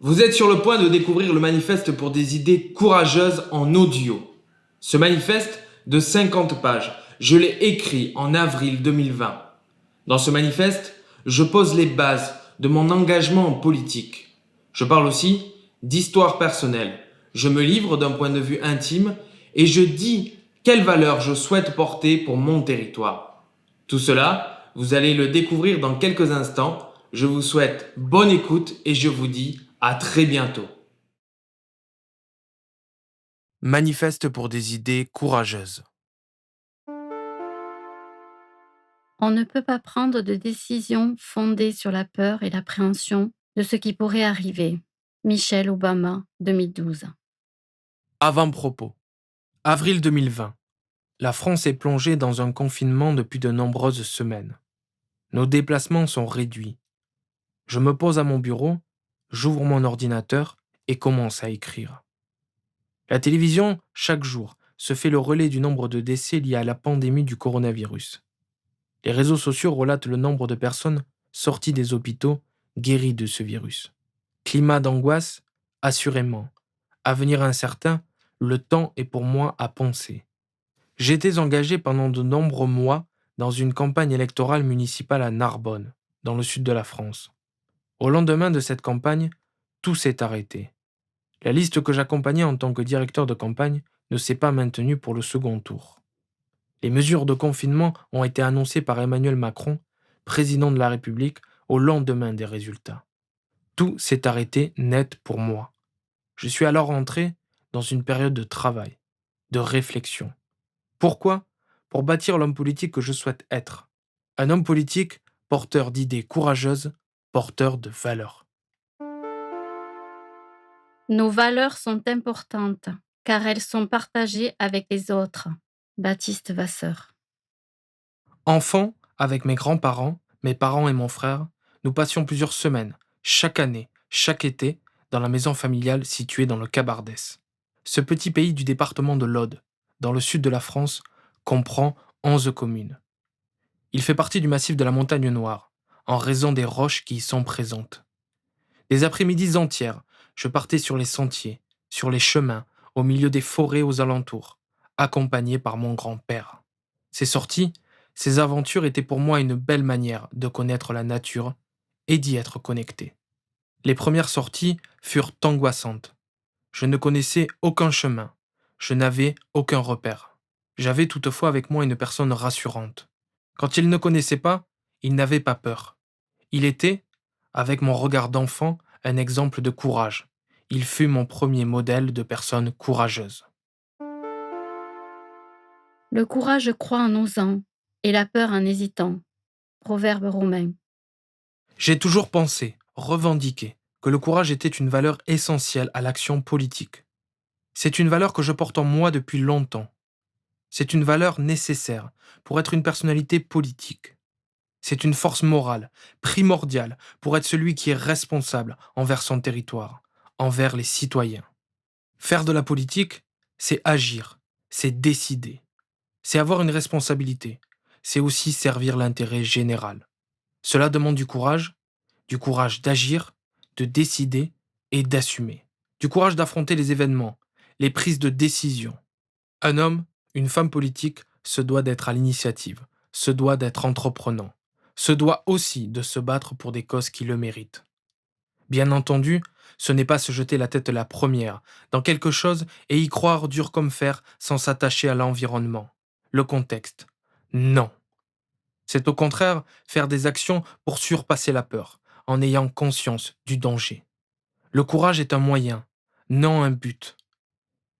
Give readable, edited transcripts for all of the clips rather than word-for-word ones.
Vous êtes sur le point de découvrir le manifeste pour des idées courageuses en audio. Ce manifeste de 50 pages, je l'ai écrit en avril 2020. Dans ce manifeste, je pose les bases de mon engagement en politique. Je parle aussi d'histoire personnelle. Je me livre d'un point de vue intime et je dis quelles valeurs je souhaite porter pour mon territoire. Tout cela, vous allez le découvrir dans quelques instants. Je vous souhaite bonne écoute et je vous dis à très bientôt. Manifeste pour des idées courageuses. On ne peut pas prendre de décision fondée sur la peur et l'appréhension de ce qui pourrait arriver. Michelle Obama, 2012. Avant-propos. Avril 2020. La France est plongée dans un confinement depuis de nombreuses semaines. Nos déplacements sont réduits. Je me pose à mon bureau, j'ouvre mon ordinateur et commence à écrire. La télévision, chaque jour, se fait le relais du nombre de décès liés à la pandémie du coronavirus. Les réseaux sociaux relatent le nombre de personnes sorties des hôpitaux, guéries de ce virus. Climat d'angoisse, assurément. Avenir incertain, le temps est pour moi à penser. J'étais engagé pendant de nombreux mois dans une campagne électorale municipale à Narbonne, dans le sud de la France. Au lendemain de cette campagne, tout s'est arrêté. La liste que j'accompagnais en tant que directeur de campagne ne s'est pas maintenue pour le second tour. Les mesures de confinement ont été annoncées par Emmanuel Macron, président de la République, au lendemain des résultats. Tout s'est arrêté net pour moi. Je suis alors entré dans une période de travail, de réflexion. Pourquoi ? Pour bâtir l'homme politique que je souhaite être. Un homme politique porteur d'idées courageuses, porteur de valeurs. Nos valeurs sont importantes car elles sont partagées avec les autres. Baptiste Vasseur. Enfant, avec mes grands-parents, mes parents et mon frère, nous passions plusieurs semaines, chaque année, chaque été, dans la maison familiale située dans le Cabardès. Ce petit pays du département de l'Aude, dans le sud de la France, comprend 11 communes. Il fait partie du massif de la Montagne Noire, en raison des roches qui y sont présentes. Des après-midi entières, je partais sur les sentiers, sur les chemins, au milieu des forêts aux alentours, accompagné par mon grand-père. Ces sorties, ces aventures étaient pour moi une belle manière de connaître la nature et d'y être connecté. Les premières sorties furent angoissantes. Je ne connaissais aucun chemin, je n'avais aucun repère. J'avais toutefois avec moi une personne rassurante. Quand il ne connaissait pas, il n'avait pas peur. Il était, avec mon regard d'enfant, un exemple de courage. Il fut mon premier modèle de personne courageuse. Le courage croit en osant et la peur en hésitant. Proverbe romain. J'ai toujours pensé, revendiqué, que le courage était une valeur essentielle à l'action politique. C'est une valeur que je porte en moi depuis longtemps. C'est une valeur nécessaire pour être une personnalité politique. C'est une force morale, primordiale, pour être celui qui est responsable envers son territoire, envers les citoyens. Faire de la politique, c'est agir, c'est décider, c'est avoir une responsabilité, c'est aussi servir l'intérêt général. Cela demande du courage d'agir, de décider et d'assumer, du courage d'affronter les événements, les prises de décision. Un homme, une femme politique se doit d'être à l'initiative, se doit d'être entreprenant, se doit aussi de se battre pour des causes qui le méritent. Bien entendu, ce n'est pas se jeter la tête la première dans quelque chose et y croire dur comme fer sans s'attacher à l'environnement, le contexte. Non. C'est au contraire faire des actions pour surpasser la peur, en ayant conscience du danger. Le courage est un moyen, non un but.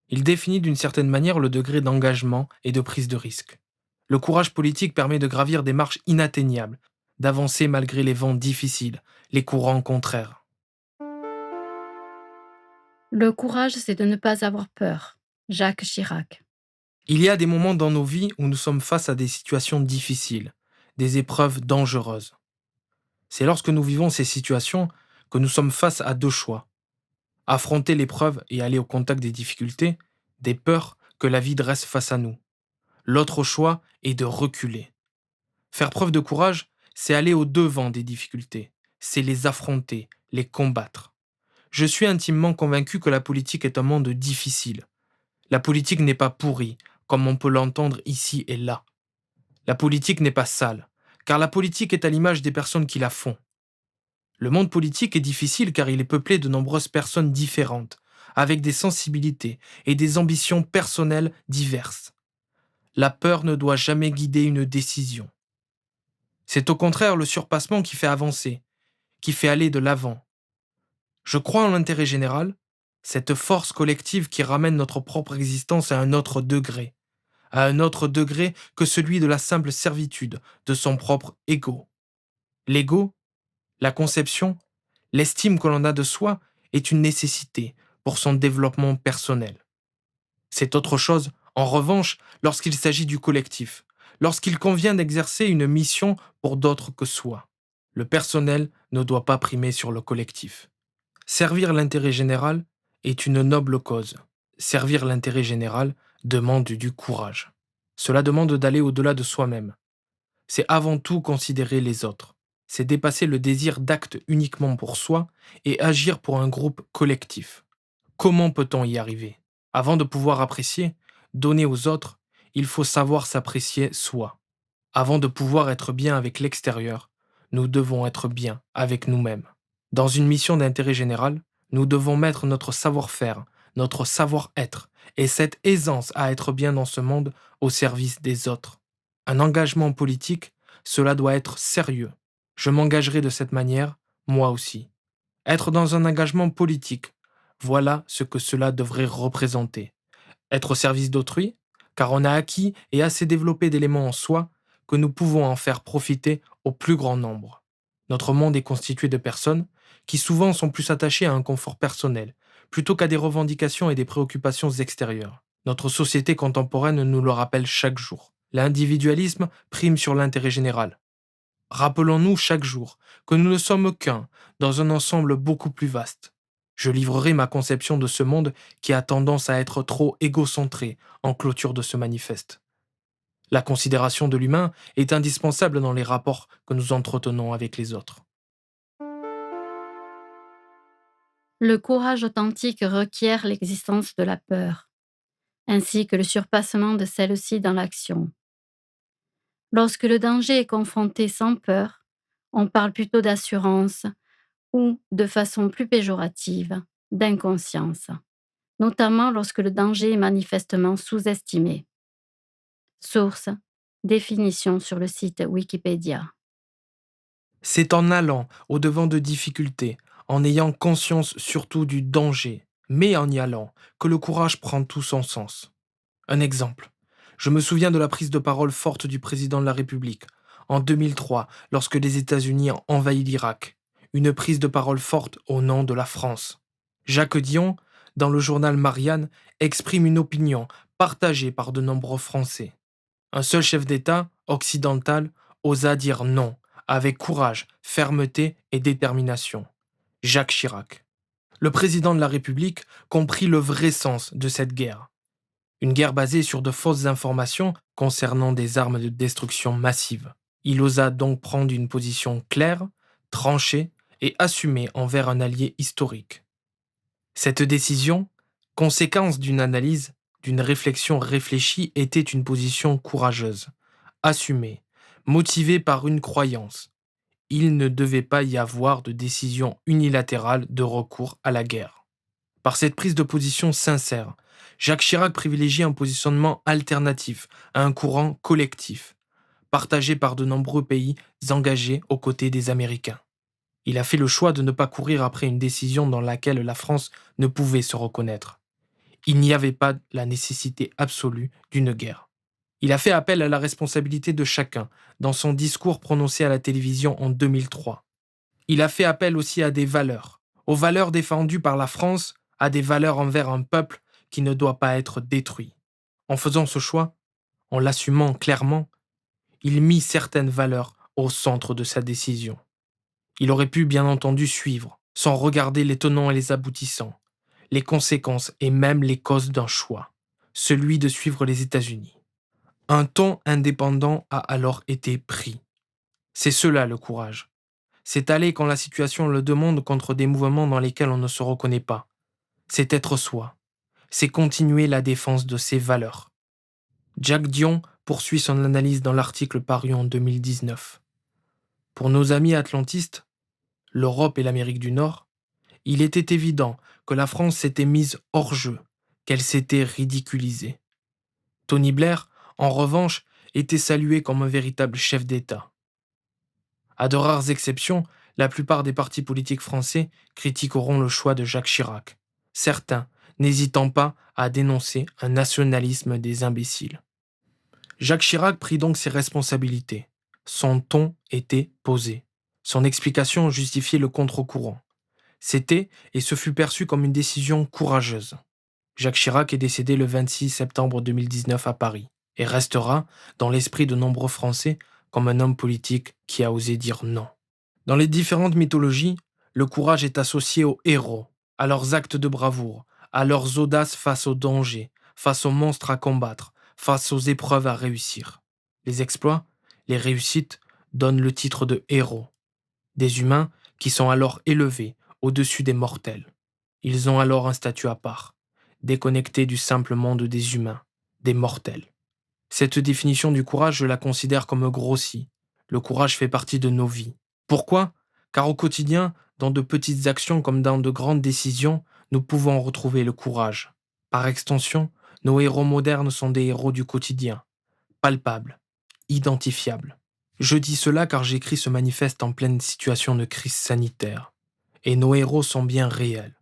Il définit d'une certaine manière le degré d'engagement et de prise de risque. Le courage politique permet de gravir des marches inatteignables, d'avancer malgré les vents difficiles, les courants contraires. Le courage, c'est de ne pas avoir peur. Jacques Chirac. Il y a des moments dans nos vies où nous sommes face à des situations difficiles, des épreuves dangereuses. C'est lorsque nous vivons ces situations que nous sommes face à deux choix. Affronter l'épreuve et aller au contact des difficultés, des peurs que la vie dresse face à nous. L'autre choix est de reculer. Faire preuve de courage, c'est aller au-devant des difficultés, c'est les affronter, les combattre. Je suis intimement convaincu que la politique est un monde difficile. La politique n'est pas pourrie, comme on peut l'entendre ici et là. La politique n'est pas sale, car la politique est à l'image des personnes qui la font. Le monde politique est difficile car il est peuplé de nombreuses personnes différentes, avec des sensibilités et des ambitions personnelles diverses. La peur ne doit jamais guider une décision. C'est au contraire le surpassement qui fait avancer, qui fait aller de l'avant. Je crois en l'intérêt général, cette force collective qui ramène notre propre existence à un autre degré que celui de la simple servitude de son propre ego. L'ego, la conception, l'estime que l'on a de soi est une nécessité pour son développement personnel. C'est autre chose, en revanche, lorsqu'il s'agit du collectif, lorsqu'il convient d'exercer une mission pour d'autres que soi. Le personnel ne doit pas primer sur le collectif. Servir l'intérêt général est une noble cause. Servir l'intérêt général demande du courage. Cela demande d'aller au-delà de soi-même. C'est avant tout considérer les autres. C'est dépasser le désir d'acte uniquement pour soi et agir pour un groupe collectif. Comment peut-on y arriver? Avant de pouvoir apprécier, donner aux autres, il faut savoir s'apprécier soi. Avant de pouvoir être bien avec l'extérieur, nous devons être bien avec nous-mêmes. Dans une mission d'intérêt général, nous devons mettre notre savoir-faire, notre savoir-être et cette aisance à être bien dans ce monde au service des autres. Un engagement politique, cela doit être sérieux. Je m'engagerai de cette manière, moi aussi. Être dans un engagement politique, voilà ce que cela devrait représenter. Être au service d'autrui, car on a acquis et assez développé d'éléments en soi que nous pouvons en faire profiter au plus grand nombre. Notre monde est constitué de personnes qui souvent sont plus attachées à un confort personnel, plutôt qu'à des revendications et des préoccupations extérieures. Notre société contemporaine nous le rappelle chaque jour. L'individualisme prime sur l'intérêt général. Rappelons-nous chaque jour que nous ne sommes qu'un dans un ensemble beaucoup plus vaste. Je livrerai ma conception de ce monde qui a tendance à être trop égocentré en clôture de ce manifeste. La considération de l'humain est indispensable dans les rapports que nous entretenons avec les autres. Le courage authentique requiert l'existence de la peur, ainsi que le surpassement de celle-ci dans l'action. Lorsque le danger est confronté sans peur, on parle plutôt d'assurance ou, de façon plus péjorative, d'inconscience, notamment lorsque le danger est manifestement sous-estimé. Source: définition sur le site Wikipédia. C'est en allant au-devant de difficultés, en ayant conscience surtout du danger, mais en y allant, que le courage prend tout son sens. Un exemple. Je me souviens de la prise de parole forte du président de la République, en 2003, lorsque les États-Unis ont envahi l'Irak. Une prise de parole forte au nom de la France. Jacques Dion, dans le journal Marianne, exprime une opinion partagée par de nombreux Français. Un seul chef d'État, occidental, osa dire non, avec courage, fermeté et détermination. Jacques Chirac. Le président de la République comprit le vrai sens de cette guerre. Une guerre basée sur de fausses informations concernant des armes de destruction massive. Il osa donc prendre une position claire, tranchée et assumée envers un allié historique. Cette décision, conséquence d'une analyse, d'une réflexion réfléchie, était une position courageuse, assumée, motivée par une croyance. Il ne devait pas y avoir de décision unilatérale de recours à la guerre. Par cette prise de position sincère, Jacques Chirac privilégie un positionnement alternatif à un courant collectif, partagé par de nombreux pays engagés aux côtés des Américains. Il a fait le choix de ne pas courir après une décision dans laquelle la France ne pouvait se reconnaître. Il n'y avait pas la nécessité absolue d'une guerre. Il a fait appel à la responsabilité de chacun dans son discours prononcé à la télévision en 2003. Il a fait appel aussi à des valeurs, aux valeurs défendues par la France, à des valeurs envers un peuple qui ne doit pas être détruit. En faisant ce choix, en l'assumant clairement, il mit certaines valeurs au centre de sa décision. Il aurait pu bien entendu suivre, sans regarder les tenants et les aboutissants, les conséquences et même les causes d'un choix, celui de suivre les États-Unis. Un ton indépendant a alors été pris. C'est cela le courage. C'est aller quand la situation le demande contre des mouvements dans lesquels on ne se reconnaît pas. C'est être soi. C'est continuer la défense de ses valeurs. Jack Dion poursuit son analyse dans l'article paru en 2019. Pour nos amis atlantistes, l'Europe et l'Amérique du Nord, il était évident que la France s'était mise hors jeu, qu'elle s'était ridiculisée. Tony Blair, en revanche, était salué comme un véritable chef d'État. À de rares exceptions, la plupart des partis politiques français critiqueront le choix de Jacques Chirac, certains n'hésitant pas à dénoncer un nationalisme des imbéciles. Jacques Chirac prit donc ses responsabilités. Son ton était posé. Son explication justifiait le contre-courant. C'était, et ce fut perçu comme une décision courageuse. Jacques Chirac est décédé le 26 septembre 2019 à Paris et restera, dans l'esprit de nombreux Français, comme un homme politique qui a osé dire non. Dans les différentes mythologies, le courage est associé aux héros, à leurs actes de bravoure, à leurs audaces face aux dangers, face aux monstres à combattre, face aux épreuves à réussir. Les exploits, les réussites, donnent le titre de héros. Des humains qui sont alors élevés au-dessus des mortels. Ils ont alors un statut à part, déconnecté du simple monde des humains, des mortels. Cette définition du courage, je la considère comme grossie. Le courage fait partie de nos vies. Pourquoi ? Car au quotidien, dans de petites actions comme dans de grandes décisions, nous pouvons retrouver le courage. Par extension, nos héros modernes sont des héros du quotidien, palpables, identifiables. Je dis cela car j'écris ce manifeste en pleine situation de crise sanitaire. Et nos héros sont bien réels.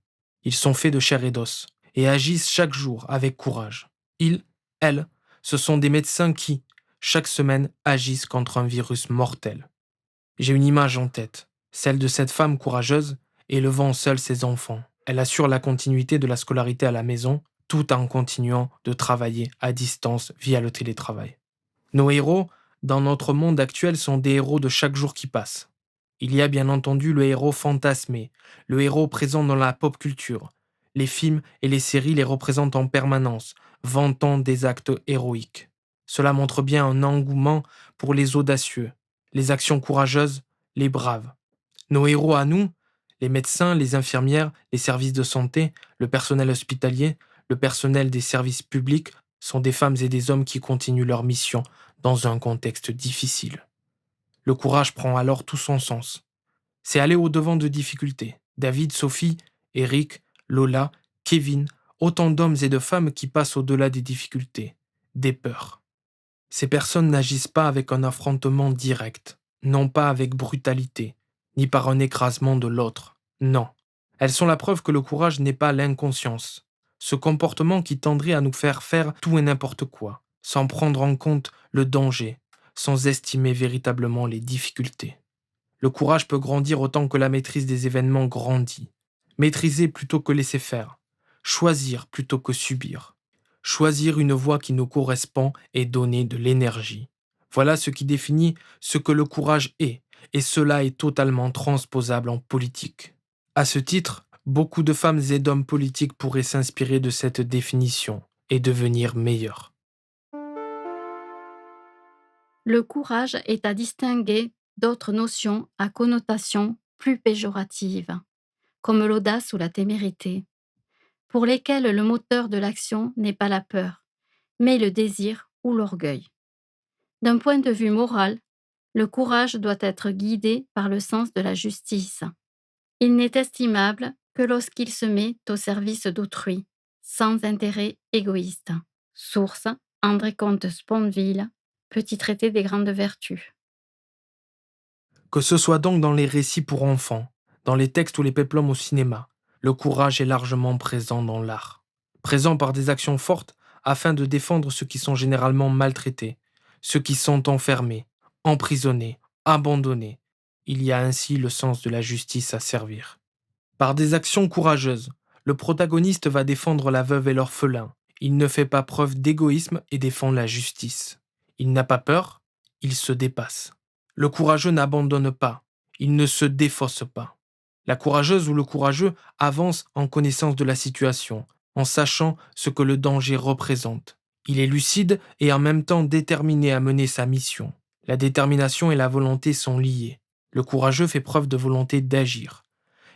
Ils sont faits de chair et d'os et agissent chaque jour avec courage. Ils, elles, ce sont des médecins qui, chaque semaine, agissent contre un virus mortel. J'ai une image en tête, celle de cette femme courageuse élevant seule ses enfants. Elle assure la continuité de la scolarité à la maison tout en continuant de travailler à distance via le télétravail. Nos héros, dans notre monde actuel, sont des héros de chaque jour qui passe. Il y a bien entendu le héros fantasmé, le héros présent dans la pop culture. Les films et les séries les représentent en permanence, vantant des actes héroïques. Cela montre bien un engouement pour les audacieux, les actions courageuses, les braves. Nos héros à nous, les médecins, les infirmières, les services de santé, le personnel hospitalier, le personnel des services publics, sont des femmes et des hommes qui continuent leur mission dans un contexte difficile. Le courage prend alors tout son sens. C'est aller au-devant de difficultés. David, Sophie, Eric, Lola, Kevin, autant d'hommes et de femmes qui passent au-delà des difficultés, des peurs. Ces personnes n'agissent pas avec un affrontement direct, non pas avec brutalité, ni par un écrasement de l'autre. Non. Elles sont la preuve que le courage n'est pas l'inconscience, ce comportement qui tendrait à nous faire faire tout et n'importe quoi, sans prendre en compte le danger, sans estimer véritablement les difficultés. Le courage peut grandir autant que la maîtrise des événements grandit. Maîtriser plutôt que laisser faire. Choisir plutôt que subir. Choisir une voie qui nous correspond et donner de l'énergie. Voilà ce qui définit ce que le courage est, et cela est totalement transposable en politique. À ce titre, beaucoup de femmes et d'hommes politiques pourraient s'inspirer de cette définition et devenir meilleurs. Le courage est à distinguer d'autres notions à connotation plus péjorative, comme l'audace ou la témérité, pour lesquelles le moteur de l'action n'est pas la peur, mais le désir ou l'orgueil. D'un point de vue moral, le courage doit être guidé par le sens de la justice. Il n'est estimable que lorsqu'il se met au service d'autrui, sans intérêt égoïste. Source, André Comte Sponville, Petit traité des grandes vertus. Que ce soit donc dans les récits pour enfants, dans les textes ou les péplums au cinéma, le courage est largement présent dans l'art. Présent par des actions fortes afin de défendre ceux qui sont généralement maltraités, ceux qui sont enfermés, emprisonnés, abandonnés. Il y a ainsi le sens de la justice à servir. Par des actions courageuses, le protagoniste va défendre la veuve et l'orphelin. Il ne fait pas preuve d'égoïsme et défend la justice. Il n'a pas peur, il se dépasse. Le courageux n'abandonne pas, il ne se défausse pas. La courageuse ou le courageux avance en connaissance de la situation, en sachant ce que le danger représente. Il est lucide et en même temps déterminé à mener sa mission. La détermination et la volonté sont liées. Le courageux fait preuve de volonté d'agir.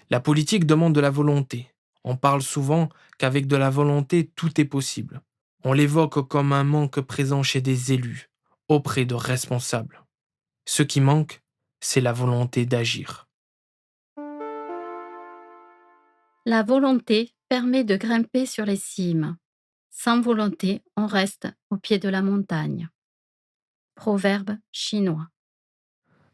La politique demande de la volonté. On parle souvent qu'avec de la volonté, tout est possible. On l'évoque comme un manque présent chez des élus, auprès de responsables. Ce qui manque, c'est la volonté d'agir. La volonté permet de grimper sur les cimes. Sans volonté, on reste au pied de la montagne. Proverbe chinois.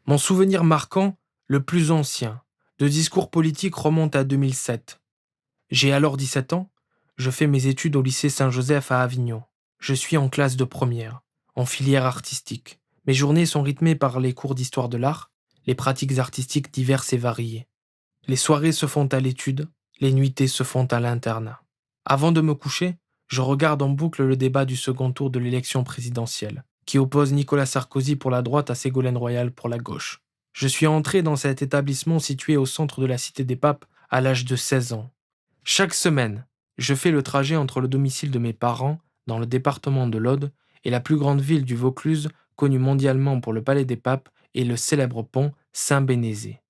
Mon souvenir marquant, le plus ancien, de discours politique remonte à 2007. J'ai alors 17 ans, je fais mes études au lycée Saint-Joseph à Avignon. Je suis en classe de première, en filière artistique. Mes journées sont rythmées par les cours d'histoire de l'art, les pratiques artistiques diverses et variées. Les soirées se font à l'étude, les nuitées se font à l'internat. Avant de me coucher, je regarde en boucle le débat du second tour de l'élection présidentielle, qui oppose Nicolas Sarkozy pour la droite à Ségolène Royal pour la gauche. Je suis entré dans cet établissement situé au centre de la Cité des Papes à l'âge de 16 ans. Chaque semaine, je fais le trajet entre le domicile de mes parents, dans le département de l'Aude, et la plus grande ville du Vaucluse, connue mondialement pour le Palais des Papes et le célèbre pont Saint-Bénézé.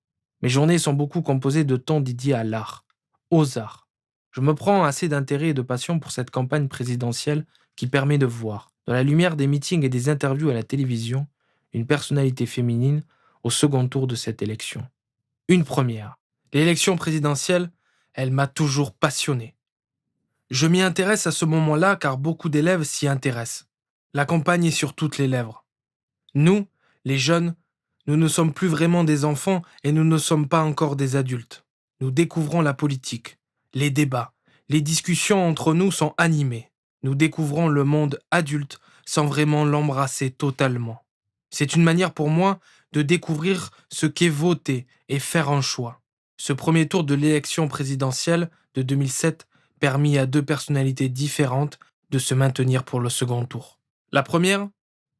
Mes journées sont beaucoup composées de temps dédiés à l'art, aux arts. Je me prends assez d'intérêt et de passion pour cette campagne présidentielle qui permet de voir, dans la lumière des meetings et des interviews à la télévision, une personnalité féminine au second tour de cette élection. Une première. L'élection présidentielle, elle m'a toujours passionné. Je m'y intéresse à ce moment-là car beaucoup d'élèves s'y intéressent. La campagne est sur toutes les lèvres. Nous, les jeunes, nous ne sommes plus vraiment des enfants et nous ne sommes pas encore des adultes. Nous découvrons la politique, les débats, les discussions entre nous sont animées. Nous découvrons le monde adulte sans vraiment l'embrasser totalement. C'est une manière pour moi de découvrir ce qu'est voter et faire un choix. Ce premier tour de l'élection présidentielle de 2007 permit à deux personnalités différentes de se maintenir pour le second tour. La première,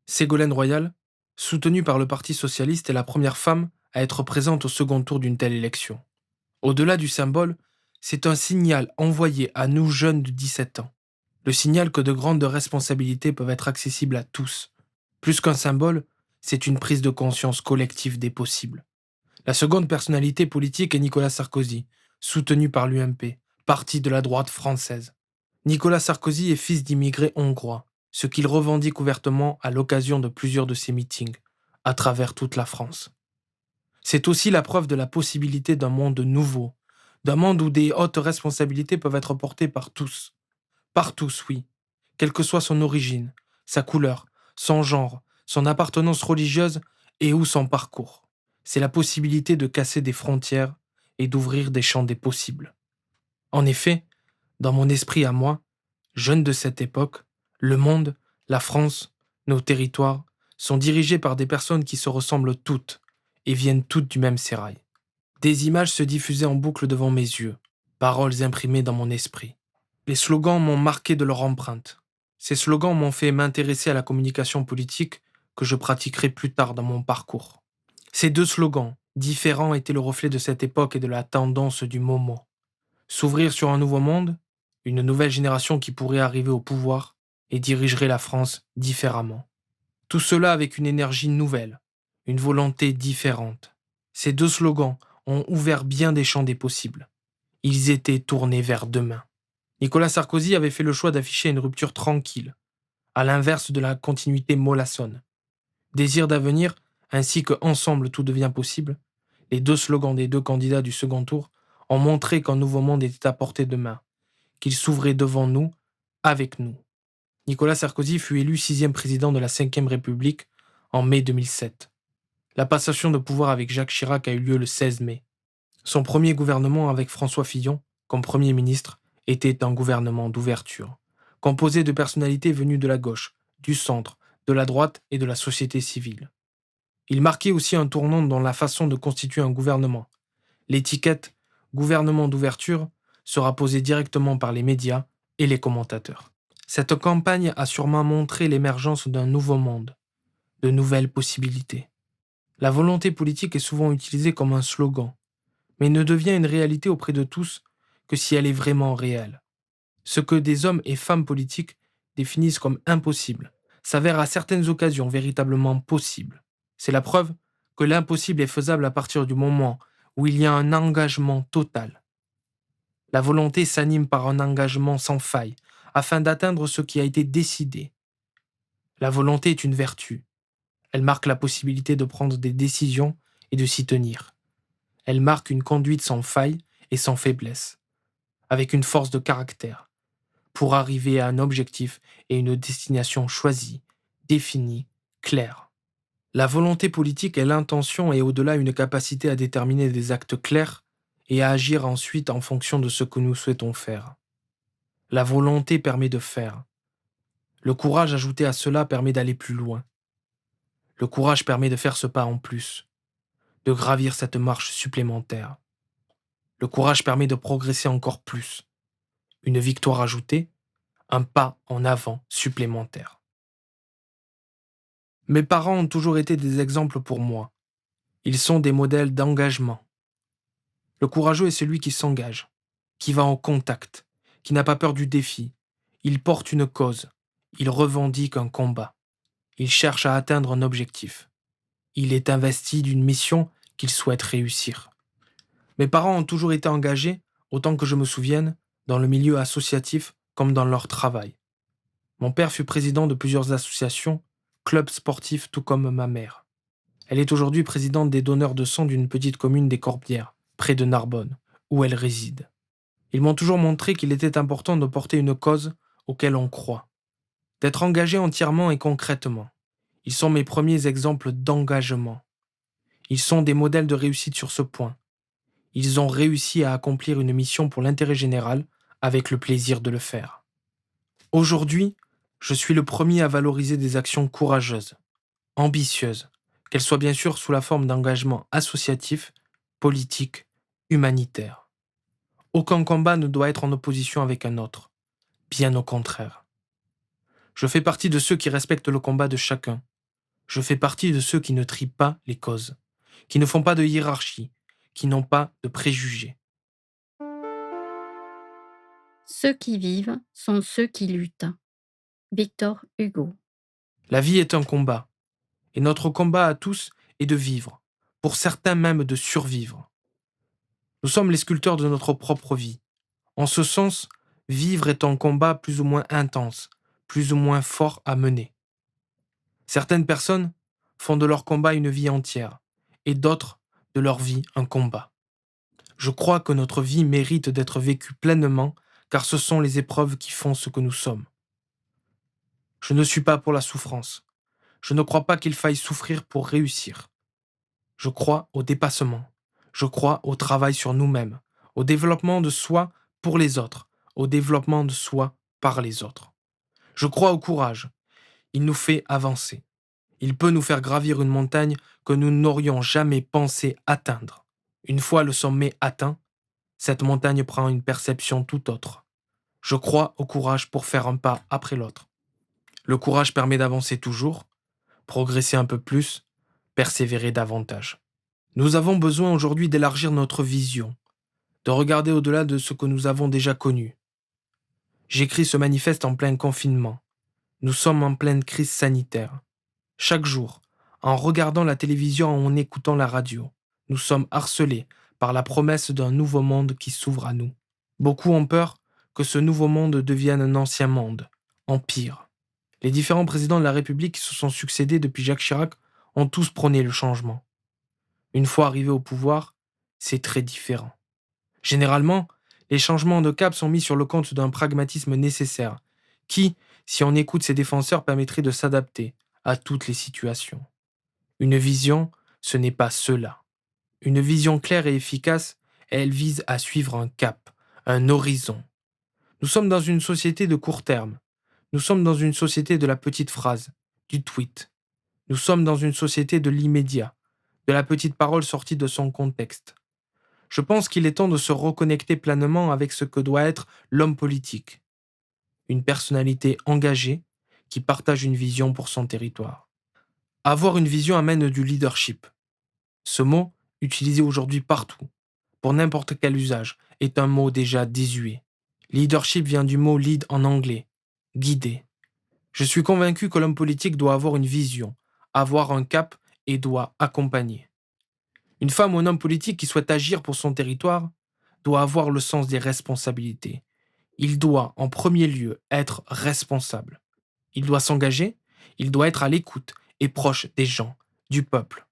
Ségolène Royal, soutenue par le Parti socialiste, est la première femme à être présente au second tour d'une telle élection. Au-delà du symbole, c'est un signal envoyé à nous jeunes de 17 ans. Le signal que de grandes responsabilités peuvent être accessibles à tous. Plus qu'un symbole, c'est une prise de conscience collective des possibles. La seconde personnalité politique est Nicolas Sarkozy, soutenu par l'UMP, parti de la droite française. Nicolas Sarkozy est fils d'immigrés hongrois, ce qu'il revendique ouvertement à l'occasion de plusieurs de ses meetings, à travers toute la France. C'est aussi la preuve de la possibilité d'un monde nouveau, d'un monde où des hautes responsabilités peuvent être portées par tous. Par tous, oui, quelle que soit son origine, sa couleur, son genre, son appartenance religieuse et ou son parcours. C'est la possibilité de casser des frontières et d'ouvrir des champs des possibles. En effet, dans mon esprit à moi, jeune de cette époque, le monde, la France, nos territoires sont dirigés par des personnes qui se ressemblent toutes et viennent toutes du même sérail. Des images se diffusaient en boucle devant mes yeux, paroles imprimées dans mon esprit. Les slogans m'ont marqué de leur empreinte. Ces slogans m'ont fait m'intéresser à la communication politique que je pratiquerai plus tard dans mon parcours. Ces deux slogans, différents, étaient le reflet de cette époque et de la tendance du moment. S'ouvrir sur un nouveau monde, une nouvelle génération qui pourrait arriver au pouvoir et dirigerait la France différemment. Tout cela avec une énergie nouvelle, une volonté différente. Ces deux slogans ont ouvert bien des champs des possibles. Ils étaient tournés vers demain. Nicolas Sarkozy avait fait le choix d'afficher une rupture tranquille, à l'inverse de la continuité mollassonne. Désir d'avenir, ainsi que Ensemble tout devient possible, les deux slogans des deux candidats du second tour ont montré qu'un nouveau monde était à portée de main, qu'il s'ouvrait devant nous, avec nous. Nicolas Sarkozy fut élu 6e président de la 5e République en mai 2007. La passation de pouvoir avec Jacques Chirac a eu lieu le 16 mai. Son premier gouvernement avec François Fillon, comme Premier ministre, était un gouvernement d'ouverture, composé de personnalités venues de la gauche, du centre, de la droite et de la société civile. Il marquait aussi un tournant dans la façon de constituer un gouvernement. L'étiquette « gouvernement d'ouverture » sera posée directement par les médias et les commentateurs. Cette campagne a sûrement montré l'émergence d'un nouveau monde, de nouvelles possibilités. La volonté politique est souvent utilisée comme un slogan, mais ne devient une réalité auprès de tous que si elle est vraiment réelle. Ce que des hommes et femmes politiques définissent comme impossible s'avère à certaines occasions véritablement possible. C'est la preuve que l'impossible est faisable à partir du moment où il y a un engagement total. La volonté s'anime par un engagement sans faille, afin d'atteindre ce qui a été décidé. La volonté est une vertu. Elle marque la possibilité de prendre des décisions et de s'y tenir. Elle marque une conduite sans faille et sans faiblesse, avec une force de caractère, pour arriver à un objectif et une destination choisie, définie, claire. La volonté politique est l'intention et au-delà une capacité à déterminer des actes clairs et à agir ensuite en fonction de ce que nous souhaitons faire. La volonté permet de faire. Le courage ajouté à cela permet d'aller plus loin. Le courage permet de faire ce pas en plus, de gravir cette marche supplémentaire. Le courage permet de progresser encore plus. Une victoire ajoutée, un pas en avant supplémentaire. Mes parents ont toujours été des exemples pour moi. Ils sont des modèles d'engagement. Le courageux est celui qui s'engage, qui va en contact, qui n'a pas peur du défi. Il porte une cause, il revendique un combat. Il cherche à atteindre un objectif. Il est investi d'une mission qu'il souhaite réussir. Mes parents ont toujours été engagés, autant que je me souvienne, dans le milieu associatif comme dans leur travail. Mon père fut président de plusieurs associations, clubs sportifs tout comme ma mère. Elle est aujourd'hui présidente des donneurs de sang d'une petite commune des Corbières, près de Narbonne, où elle réside. Ils m'ont toujours montré qu'il était important de porter une cause auquel on croit, d'être engagé entièrement et concrètement. Ils sont mes premiers exemples d'engagement. Ils sont des modèles de réussite sur ce point. Ils ont réussi à accomplir une mission pour l'intérêt général avec le plaisir de le faire. Aujourd'hui, je suis le premier à valoriser des actions courageuses, ambitieuses, qu'elles soient bien sûr sous la forme d'engagement associatif, politique, humanitaire. Aucun combat ne doit être en opposition avec un autre, bien au contraire. Je fais partie de ceux qui respectent le combat de chacun. Je fais partie de ceux qui ne trient pas les causes, qui ne font pas de hiérarchie, qui n'ont pas de préjugés. Ceux qui vivent sont ceux qui luttent. Victor Hugo. La vie est un combat, et notre combat à tous est de vivre, pour certains même de survivre. Nous sommes les sculpteurs de notre propre vie. En ce sens, vivre est un combat plus ou moins intense, plus ou moins fort à mener. Certaines personnes font de leur combat une vie entière, et d'autres de leur vie un combat. Je crois que notre vie mérite d'être vécue pleinement, car ce sont les épreuves qui font ce que nous sommes. Je ne suis pas pour la souffrance. Je ne crois pas qu'il faille souffrir pour réussir. Je crois au dépassement. Je crois au travail sur nous-mêmes, au développement de soi pour les autres, au développement de soi par les autres. Je crois au courage. Il nous fait avancer. Il peut nous faire gravir une montagne que nous n'aurions jamais pensé atteindre. Une fois le sommet atteint, cette montagne prend une perception tout autre. Je crois au courage pour faire un pas après l'autre. Le courage permet d'avancer toujours, progresser un peu plus, persévérer davantage. Nous avons besoin aujourd'hui d'élargir notre vision, de regarder au-delà de ce que nous avons déjà connu. J'écris ce manifeste en plein confinement. Nous sommes en pleine crise sanitaire. Chaque jour, en regardant la télévision ou en écoutant la radio, nous sommes harcelés par la promesse d'un nouveau monde qui s'ouvre à nous. Beaucoup ont peur que ce nouveau monde devienne un ancien monde, en pire. Les différents présidents de la République qui se sont succédés depuis Jacques Chirac ont tous prôné le changement. Une fois arrivés au pouvoir, c'est très différent. Généralement, les changements de cap sont mis sur le compte d'un pragmatisme nécessaire, qui, si on écoute ses défenseurs, permettrait de s'adapter à toutes les situations. Une vision, ce n'est pas cela. Une vision claire et efficace, elle vise à suivre un cap, un horizon. Nous sommes dans une société de court terme. Nous sommes dans une société de la petite phrase, du tweet. Nous sommes dans une société de l'immédiat, de la petite parole sortie de son contexte. Je pense qu'il est temps de se reconnecter pleinement avec ce que doit être l'homme politique. Une personnalité engagée qui partage une vision pour son territoire. Avoir une vision amène du leadership. Ce mot, utilisé aujourd'hui partout, pour n'importe quel usage, est un mot déjà désuet. Leadership vient du mot lead en anglais, guider. Je suis convaincu que l'homme politique doit avoir une vision, avoir un cap et doit accompagner. Une femme ou un homme politique qui souhaite agir pour son territoire doit avoir le sens des responsabilités. Il doit, en premier lieu, être responsable. Il doit s'engager, il doit être à l'écoute et proche des gens, du peuple.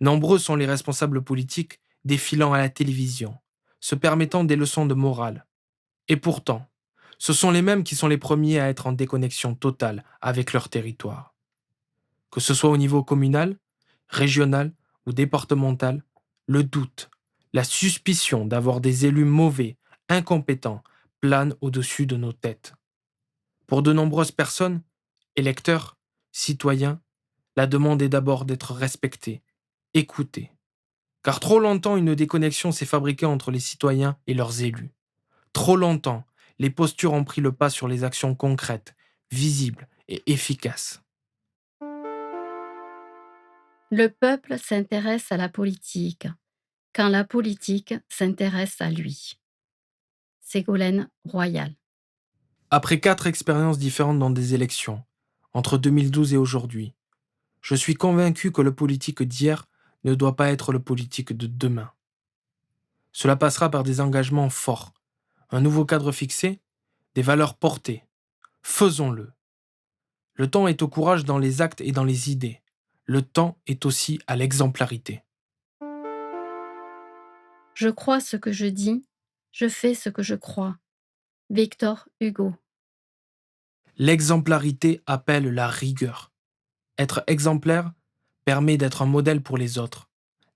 Nombreux sont les responsables politiques défilant à la télévision, se permettant des leçons de morale. Et pourtant, ce sont les mêmes qui sont les premiers à être en déconnexion totale avec leur territoire. Que ce soit au niveau communal, régional ou départemental, le doute, la suspicion d'avoir des élus mauvais, incompétents, plane au-dessus de nos têtes. Pour de nombreuses personnes, électeurs, citoyens, la demande est d'abord d'être respectée, écoutée. Car trop longtemps, une déconnexion s'est fabriquée entre les citoyens et leurs élus. Trop longtemps, les postures ont pris le pas sur les actions concrètes, visibles et efficaces. Le peuple s'intéresse à la politique quand la politique s'intéresse à lui. Ségolène Royal. Après 4 expériences différentes dans des élections, entre 2012 et aujourd'hui, je suis convaincu que le politique d'hier ne doit pas être le politique de demain. Cela passera par des engagements forts, un nouveau cadre fixé, des valeurs portées. Faisons-le. Le temps est au courage dans les actes et dans les idées. Le temps est aussi à l'exemplarité. Je crois ce que je dis, je fais ce que je crois. Victor Hugo. L'exemplarité appelle la rigueur. Être exemplaire permet d'être un modèle pour les autres,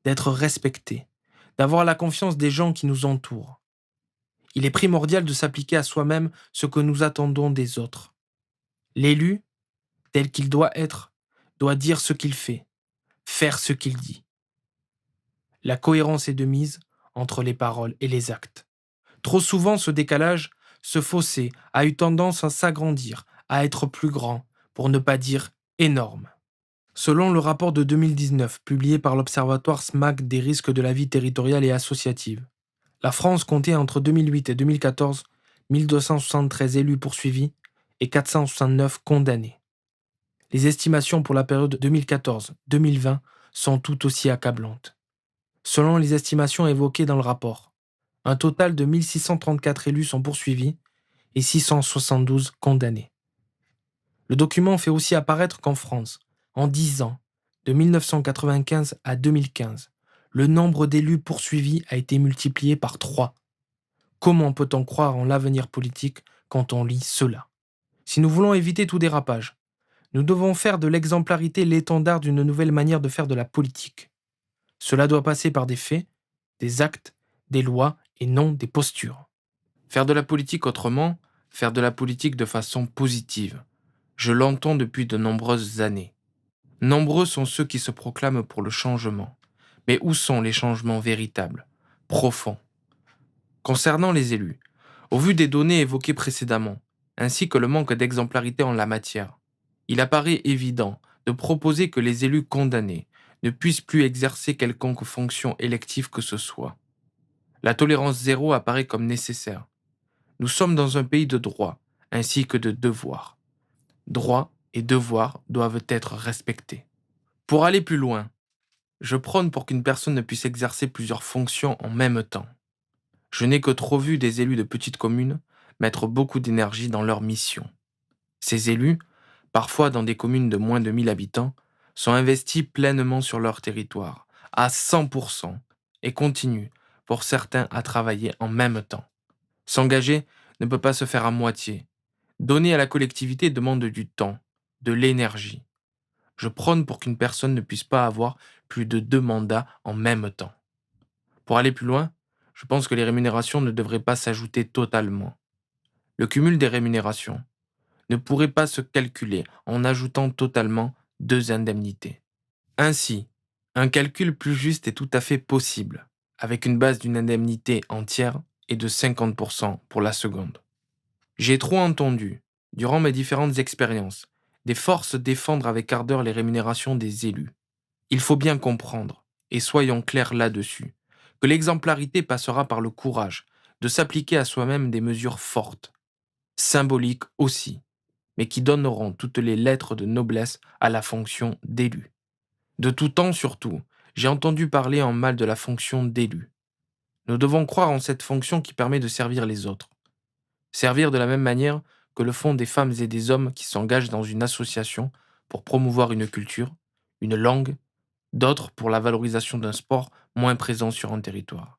d'être respecté, d'avoir la confiance des gens qui nous entourent. Il est primordial de s'appliquer à soi-même ce que nous attendons des autres. L'élu, tel qu'il doit être, doit dire ce qu'il fait, faire ce qu'il dit. La cohérence est de mise entre les paroles et les actes. Trop souvent, ce décalage, ce fossé, a eu tendance à s'agrandir, à être plus grand, pour ne pas dire énorme. Selon le rapport de 2019 publié par l'Observatoire SMAC des risques de la vie territoriale et associative, la France comptait entre 2008 et 2014 1273 élus poursuivis et 469 condamnés. Les estimations pour la période 2014-2020 sont tout aussi accablantes. Selon les estimations évoquées dans le rapport, un total de 1634 élus sont poursuivis et 672 condamnés. Le document fait aussi apparaître qu'en France, en 10 ans, de 1995 à 2015, le nombre d'élus poursuivis a été multiplié par 3. Comment peut-on croire en l'avenir politique quand on lit cela? Si nous voulons éviter tout dérapage, nous devons faire de l'exemplarité l'étendard d'une nouvelle manière de faire de la politique. Cela doit passer par des faits, des actes, des lois et non des postures. Faire de la politique autrement, faire de la politique de façon positive. Je l'entends depuis de nombreuses années. Nombreux sont ceux qui se proclament pour le changement. Mais où sont les changements véritables, profonds? Concernant les élus, au vu des données évoquées précédemment, ainsi que le manque d'exemplarité en la matière, il apparaît évident de proposer que les élus condamnés ne puissent plus exercer quelconque fonction élective que ce soit. La tolérance zéro apparaît comme nécessaire. Nous sommes dans un pays de droit, ainsi que de devoirs. Droits et devoirs doivent être respectés. Pour aller plus loin, je prône pour qu'une personne ne puisse exercer plusieurs fonctions en même temps. Je n'ai que trop vu des élus de petites communes mettre beaucoup d'énergie dans leur mission. Ces élus, parfois dans des communes de moins de 1000 habitants, sont investis pleinement sur leur territoire, à 100%, et continuent, pour certains, à travailler en même temps. S'engager ne peut pas se faire à moitié. Donner à la collectivité demande du temps, de l'énergie. Je prône pour qu'une personne ne puisse pas avoir plus de 2 mandats en même temps. Pour aller plus loin, je pense que les rémunérations ne devraient pas s'ajouter totalement. Le cumul des rémunérations ne pourrait pas se calculer en ajoutant totalement 2 indemnités. Ainsi, un calcul plus juste est tout à fait possible, avec une base d'une indemnité entière et de 50% pour la seconde. J'ai trop entendu, durant mes différentes expériences, des forces défendre avec ardeur les rémunérations des élus. Il faut bien comprendre, et soyons clairs là-dessus, que l'exemplarité passera par le courage de s'appliquer à soi-même des mesures fortes, symboliques aussi, mais qui donneront toutes les lettres de noblesse à la fonction d'élu. De tout temps surtout, j'ai entendu parler en mal de la fonction d'élu. Nous devons croire en cette fonction qui permet de servir les autres. Servir de la même manière que le font des femmes et des hommes qui s'engagent dans une association pour promouvoir une culture, une langue, d'autres pour la valorisation d'un sport moins présent sur un territoire.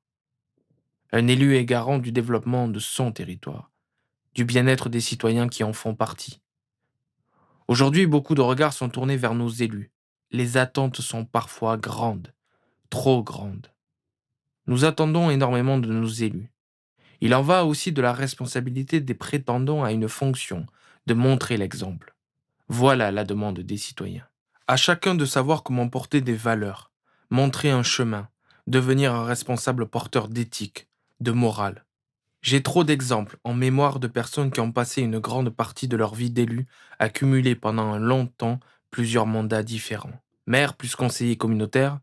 Un élu est garant du développement de son territoire, du bien-être des citoyens qui en font partie. Aujourd'hui, beaucoup de regards sont tournés vers nos élus. Les attentes sont parfois grandes, trop grandes. Nous attendons énormément de nos élus. Il en va aussi de la responsabilité des prétendants à une fonction, de montrer l'exemple. Voilà la demande des citoyens. À chacun de savoir comment porter des valeurs, montrer un chemin, devenir un responsable porteur d'éthique, de morale. J'ai trop d'exemples en mémoire de personnes qui ont passé une grande partie de leur vie d'élu à cumuler pendant un long temps plusieurs mandats différents. Maire plus conseiller communautaire,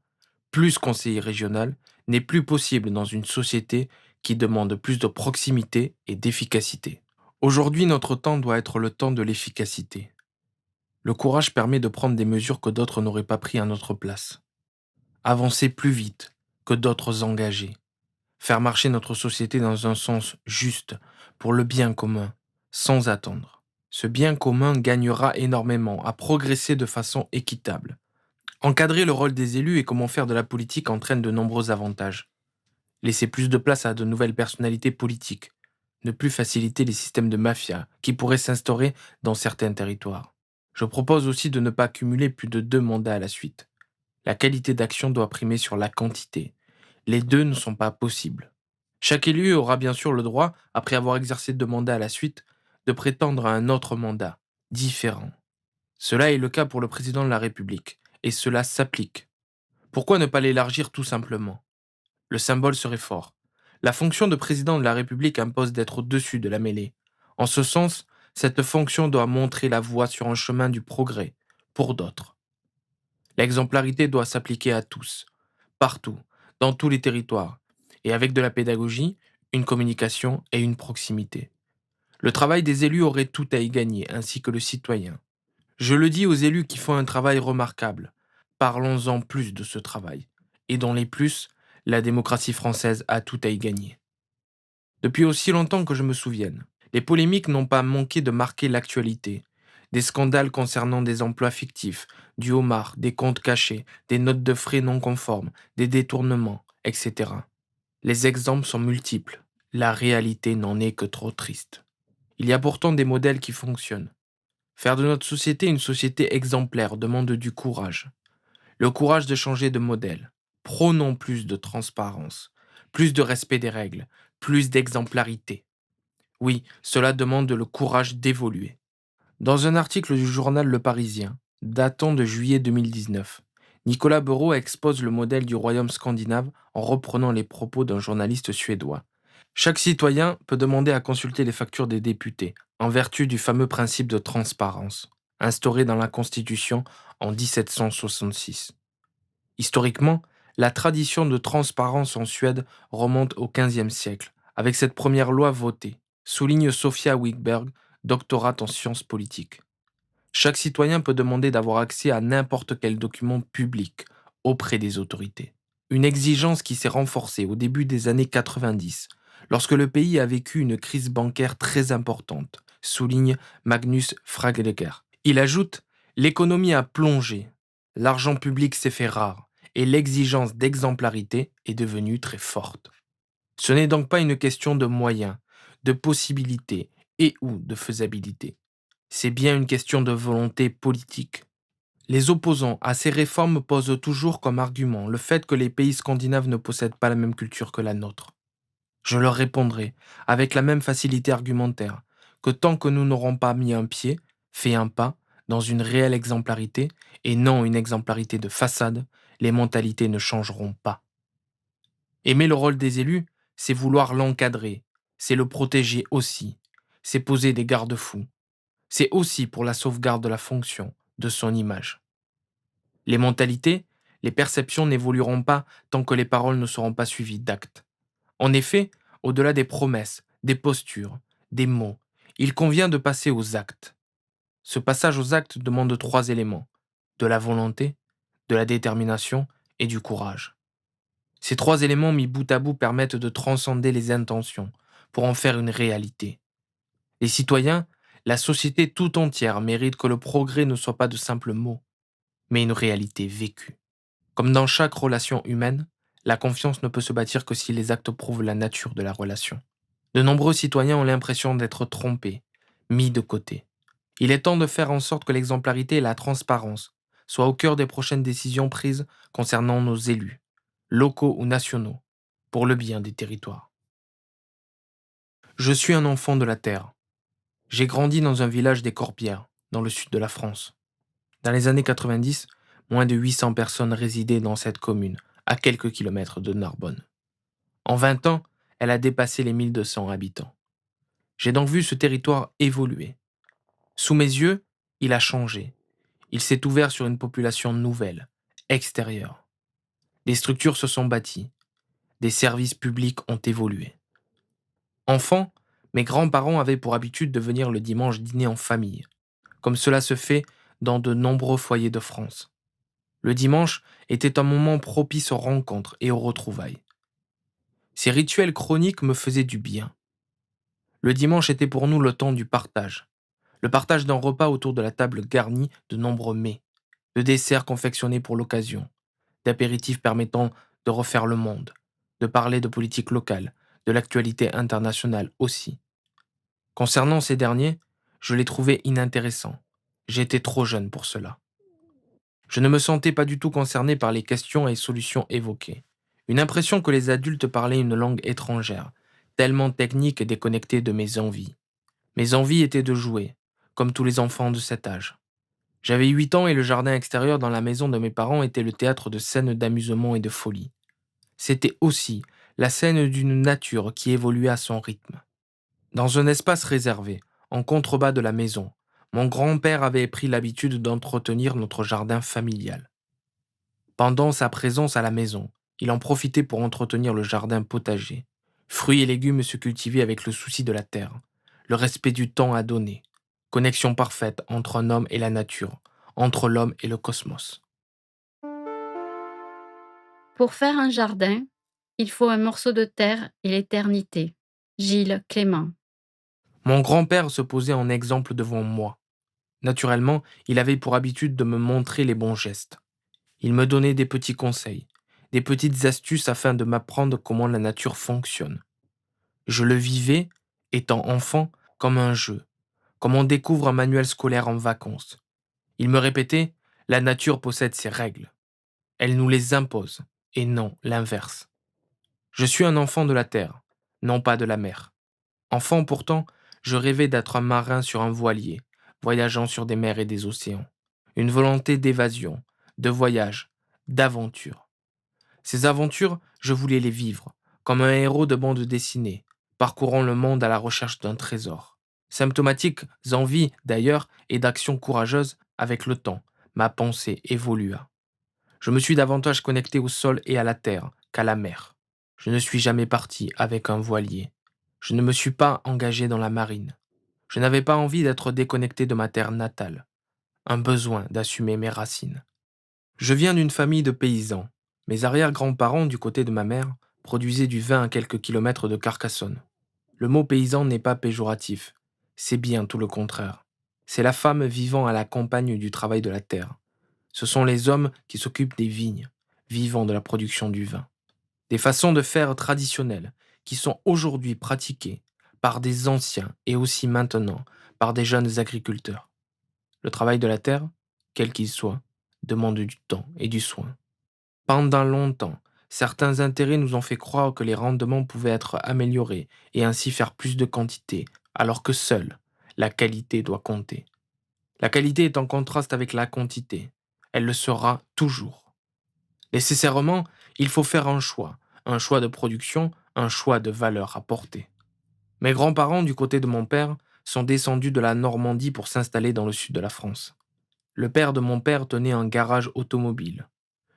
plus conseiller régional, n'est plus possible dans une société qui demande plus de proximité et d'efficacité. Aujourd'hui, notre temps doit être le temps de l'efficacité. Le courage permet de prendre des mesures que d'autres n'auraient pas prises à notre place. Avancer plus vite que d'autres engagés. Faire marcher notre société dans un sens juste, pour le bien commun, sans attendre. Ce bien commun gagnera énormément à progresser de façon équitable. Encadrer le rôle des élus et comment faire de la politique entraîne de nombreux avantages. Laisser plus de place à de nouvelles personnalités politiques. Ne plus faciliter les systèmes de mafia qui pourraient s'instaurer dans certains territoires. Je propose aussi de ne pas cumuler plus de 2 mandats à la suite. La qualité d'action doit primer sur la quantité. Les deux ne sont pas possibles. Chaque élu aura bien sûr le droit, après avoir exercé 2 mandats à la suite, de prétendre à un autre mandat, différent. Cela est le cas pour le président de la République, et cela s'applique. Pourquoi ne pas l'élargir tout simplement? Le symbole serait fort. La fonction de président de la République impose d'être au-dessus de la mêlée. En ce sens, cette fonction doit montrer la voie sur un chemin du progrès, pour d'autres. L'exemplarité doit s'appliquer à tous, partout, dans tous les territoires, et avec de la pédagogie, une communication et une proximité. Le travail des élus aurait tout à y gagner, ainsi que le citoyen. Je le dis aux élus qui font un travail remarquable. Parlons-en plus de ce travail. Et dans les plus, la démocratie française a tout à y gagner. Depuis aussi longtemps que je me souvienne, les polémiques n'ont pas manqué de marquer l'actualité. Des scandales concernant des emplois fictifs, du homard, des comptes cachés, des notes de frais non conformes, des détournements, etc. Les exemples sont multiples. La réalité n'en est que trop triste. Il y a pourtant des modèles qui fonctionnent. Faire de notre société une société exemplaire demande du courage. Le courage de changer de modèle. Prônons plus de transparence, plus de respect des règles, plus d'exemplarité. Oui, cela demande le courage d'évoluer. Dans un article du journal Le Parisien, datant de juillet 2019, Nicolas Beuraud expose le modèle du royaume scandinave en reprenant les propos d'un journaliste suédois. Chaque citoyen peut demander à consulter les factures des députés, en vertu du fameux principe de transparence, instauré dans la Constitution en 1766. Historiquement, la tradition de transparence en Suède remonte au XVe siècle, avec cette première loi votée, souligne Sofia Wigberg, doctorate en sciences politiques. Chaque citoyen peut demander d'avoir accès à n'importe quel document public auprès des autorités. Une exigence qui s'est renforcée au début des années 90, lorsque le pays a vécu une crise bancaire très importante, souligne Magnus Fragleger. Il ajoute: l'économie a plongé, l'argent public s'est fait rare, et l'exigence d'exemplarité est devenue très forte. Ce n'est donc pas une question de moyens, de possibilités et ou de faisabilité. C'est bien une question de volonté politique. Les opposants à ces réformes posent toujours comme argument le fait que les pays scandinaves ne possèdent pas la même culture que la nôtre. Je leur répondrai, avec la même facilité argumentaire, que tant que nous n'aurons pas mis un pied, fait un pas, dans une réelle exemplarité, et non une exemplarité de façade, les mentalités ne changeront pas. Aimer le rôle des élus, c'est vouloir l'encadrer, c'est le protéger aussi, c'est poser des garde-fous, c'est aussi pour la sauvegarde de la fonction, de son image. Les mentalités, les perceptions n'évolueront pas tant que les paroles ne seront pas suivies d'actes. En effet, au-delà des promesses, des postures, des mots, il convient de passer aux actes. Ce passage aux actes demande 3 éléments: de la volonté, de la détermination et du courage. Ces trois éléments mis bout à bout permettent de transcender les intentions pour en faire une réalité. Les citoyens, la société tout entière mérite que le progrès ne soit pas de simples mots, mais une réalité vécue. Comme dans chaque relation humaine, la confiance ne peut se bâtir que si les actes prouvent la nature de la relation. De nombreux citoyens ont l'impression d'être trompés, mis de côté. Il est temps de faire en sorte que l'exemplarité et la transparence soient au cœur des prochaines décisions prises concernant nos élus, locaux ou nationaux, pour le bien des territoires. Je suis un enfant de la terre. J'ai grandi dans un village des Corbières, dans le sud de la France. Dans les années 90, moins de 800 personnes résidaient dans cette commune, à quelques kilomètres de Narbonne. En 20 ans, elle a dépassé les 1200 habitants. J'ai donc vu ce territoire évoluer. Sous mes yeux, il a changé. Il s'est ouvert sur une population nouvelle, extérieure. Des structures se sont bâties. Des services publics ont évolué. Enfant, mes grands-parents avaient pour habitude de venir le dimanche dîner en famille, comme cela se fait dans de nombreux foyers de France. Le dimanche était un moment propice aux rencontres et aux retrouvailles. Ces rituels chroniques me faisaient du bien. Le dimanche était pour nous le temps du partage. Le partage d'un repas autour de la table garnie de nombreux mets, de desserts confectionnés pour l'occasion, d'apéritifs permettant de refaire le monde, de parler de politique locale, de l'actualité internationale aussi. Concernant ces derniers, je les trouvais inintéressants. J'étais trop jeune pour cela. Je ne me sentais pas du tout concerné par les questions et solutions évoquées. Une impression que les adultes parlaient une langue étrangère, tellement technique et déconnectée de mes envies. Mes envies étaient de jouer, comme tous les enfants de cet âge. J'avais 8 ans et le jardin extérieur dans la maison de mes parents était le théâtre de scènes d'amusement et de folie. C'était aussi la scène d'une nature qui évoluait à son rythme. Dans un espace réservé, en contrebas de la maison, mon grand-père avait pris l'habitude d'entretenir notre jardin familial. Pendant sa présence à la maison, il en profitait pour entretenir le jardin potager. Fruits et légumes se cultivaient avec le souci de la terre, le respect du temps à donner, connexion parfaite entre un homme et la nature, entre l'homme et le cosmos. Pour faire un jardin, il faut un morceau de terre et l'éternité. Gilles Clément. Mon grand-père se posait en exemple devant moi. Naturellement, il avait pour habitude de me montrer les bons gestes. Il me donnait des petits conseils, des petites astuces afin de m'apprendre comment la nature fonctionne. Je le vivais, étant enfant, comme un jeu, comme on découvre un manuel scolaire en vacances. Il me répétait, la nature possède ses règles. Elle nous les impose, et non l'inverse. Je suis un enfant de la terre, non pas de la mer. Enfant pourtant, je rêvais d'être un marin sur un voilier, voyageant sur des mers et des océans. Une volonté d'évasion, de voyage, d'aventure. Ces aventures, je voulais les vivre, comme un héros de bande dessinée, parcourant le monde à la recherche d'un trésor. Symptomatiques envies, d'ailleurs, et d'actions courageuses, avec le temps, ma pensée évolua. Je me suis davantage connecté au sol et à la terre qu'à la mer. Je ne suis jamais parti avec un voilier. Je ne me suis pas engagé dans la marine. Je n'avais pas envie d'être déconnecté de ma terre natale. Un besoin d'assumer mes racines. Je viens d'une famille de paysans. Mes arrière-grands-parents, du côté de ma mère, produisaient du vin à quelques kilomètres de Carcassonne. Le mot paysan n'est pas péjoratif. C'est bien tout le contraire. C'est la femme vivant à la campagne du travail de la terre. Ce sont les hommes qui s'occupent des vignes, vivant de la production du vin. Des façons de faire traditionnelles qui sont aujourd'hui pratiquées par des anciens et aussi maintenant par des jeunes agriculteurs. Le travail de la terre, quel qu'il soit, demande du temps et du soin. Pendant longtemps, certains intérêts nous ont fait croire que les rendements pouvaient être améliorés et ainsi faire plus de quantité, alors que seule la qualité doit compter. La qualité est en contraste avec la quantité. Elle le sera toujours. Nécessairement, il faut faire un choix de production, un choix de valeur apportée. Mes grands-parents, du côté de mon père, sont descendus de la Normandie pour s'installer dans le sud de la France. Le père de mon père tenait un garage automobile.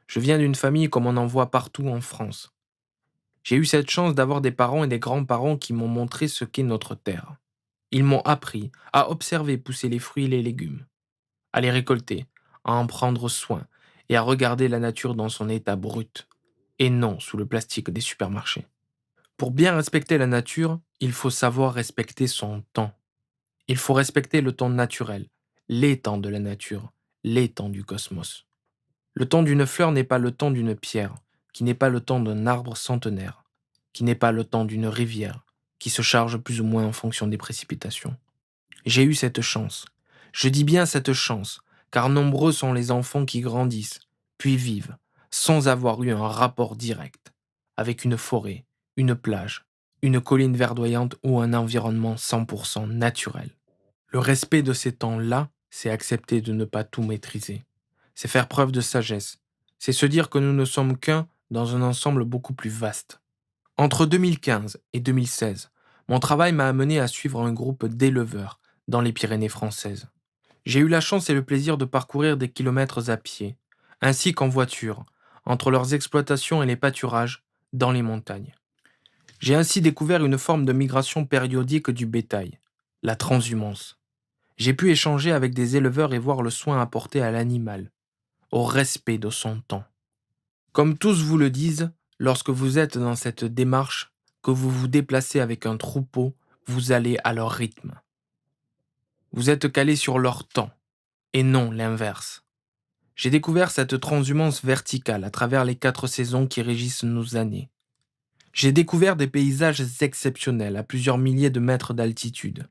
Je viens d'une famille comme on en voit partout en France. J'ai eu cette chance d'avoir des parents et des grands-parents qui m'ont montré ce qu'est notre terre. Ils m'ont appris à observer pousser les fruits et les légumes, à les récolter, à en prendre soin et à regarder la nature dans son état brut, et non sous le plastique des supermarchés. Pour bien respecter la nature, il faut savoir respecter son temps. Il faut respecter le temps naturel, les temps de la nature, les temps du cosmos. Le temps d'une fleur n'est pas le temps d'une pierre, qui n'est pas le temps d'un arbre centenaire, qui n'est pas le temps d'une rivière, qui se charge plus ou moins en fonction des précipitations. J'ai eu cette chance. Je dis bien cette chance, car nombreux sont les enfants qui grandissent, puis vivent, sans avoir eu un rapport direct, avec une forêt, une plage, une colline verdoyante ou un environnement 100% naturel. Le respect de ces temps-là, c'est accepter de ne pas tout maîtriser. C'est faire preuve de sagesse. C'est se dire que nous ne sommes qu'un dans un ensemble beaucoup plus vaste. Entre 2015 et 2016, mon travail m'a amené à suivre un groupe d'éleveurs dans les Pyrénées françaises. J'ai eu la chance et le plaisir de parcourir des kilomètres à pied, ainsi qu'en voiture, entre leurs exploitations et les pâturages dans les montagnes. J'ai ainsi découvert une forme de migration périodique du bétail, la transhumance. J'ai pu échanger avec des éleveurs et voir le soin apporté à l'animal, au respect de son temps. Comme tous vous le disent, lorsque vous êtes dans cette démarche, que vous vous déplacez avec un troupeau, vous allez à leur rythme. Vous êtes calé sur leur temps, et non l'inverse. J'ai découvert cette transhumance verticale à travers les 4 saisons qui régissent nos années. J'ai découvert des paysages exceptionnels à plusieurs milliers de mètres d'altitude.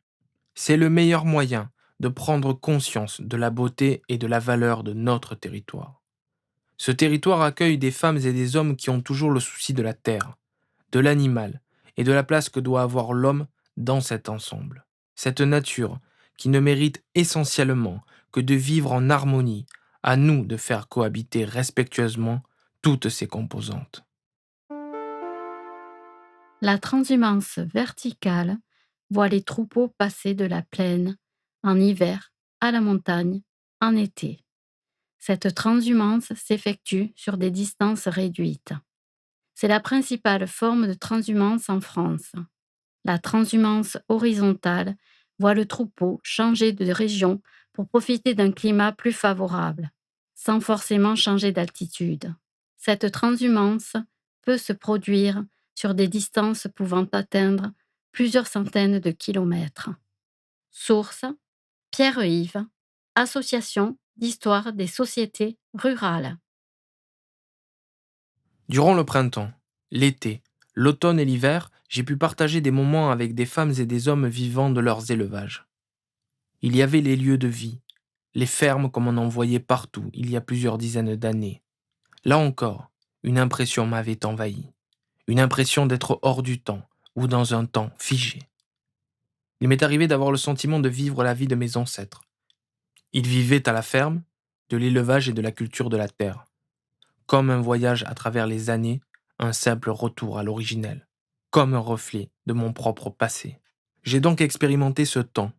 C'est le meilleur moyen de prendre conscience de la beauté et de la valeur de notre territoire. Ce territoire accueille des femmes et des hommes qui ont toujours le souci de la terre, de l'animal et de la place que doit avoir l'homme dans cet ensemble. Cette nature qui ne mérite essentiellement que de vivre en harmonie, à nous de faire cohabiter respectueusement toutes ses composantes. La transhumance verticale voit les troupeaux passer de la plaine en hiver à la montagne en été. Cette transhumance s'effectue sur des distances réduites. C'est la principale forme de transhumance en France. La transhumance horizontale voit le troupeau changer de région pour profiter d'un climat plus favorable, sans forcément changer d'altitude. Cette transhumance peut se produire sur des distances pouvant atteindre plusieurs centaines de kilomètres. Source: Pierre-Yves, Association d'histoire des sociétés rurales. Durant le printemps, l'été, l'automne et l'hiver, j'ai pu partager des moments avec des femmes et des hommes vivant de leurs élevages. Il y avait les lieux de vie, les fermes comme on en voyait partout il y a plusieurs dizaines d'années. Là encore, une impression m'avait envahi. Une impression d'être hors du temps ou dans un temps figé. Il m'est arrivé d'avoir le sentiment de vivre la vie de mes ancêtres. Ils vivaient à la ferme, de l'élevage et de la culture de la terre. Comme un voyage à travers les années, un simple retour à l'originel. Comme un reflet de mon propre passé. J'ai donc expérimenté ce temps,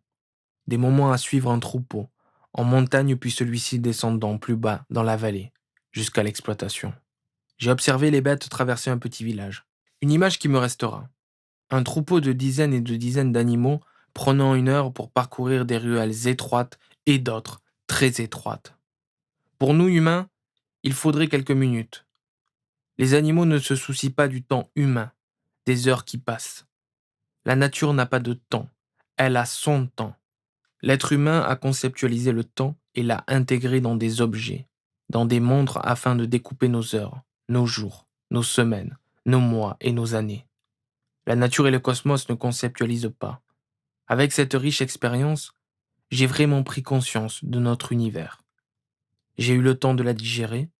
des moments à suivre un troupeau, en montagne puis celui-ci descendant plus bas dans la vallée, jusqu'à l'exploitation. J'ai observé les bêtes traverser un petit village. Une image qui me restera. Un troupeau de dizaines et de dizaines d'animaux prenant 1 heure pour parcourir des ruelles étroites et d'autres très étroites. Pour nous humains, il faudrait quelques minutes. Les animaux ne se soucient pas du temps humain, des heures qui passent. La nature n'a pas de temps, elle a son temps. L'être humain a conceptualisé le temps et l'a intégré dans des objets, dans des montres afin de découper nos heures, nos jours, nos semaines, nos mois et nos années. La nature et le cosmos ne conceptualisent pas. Avec cette riche expérience, j'ai vraiment pris conscience de notre univers. J'ai eu le temps de la digérer,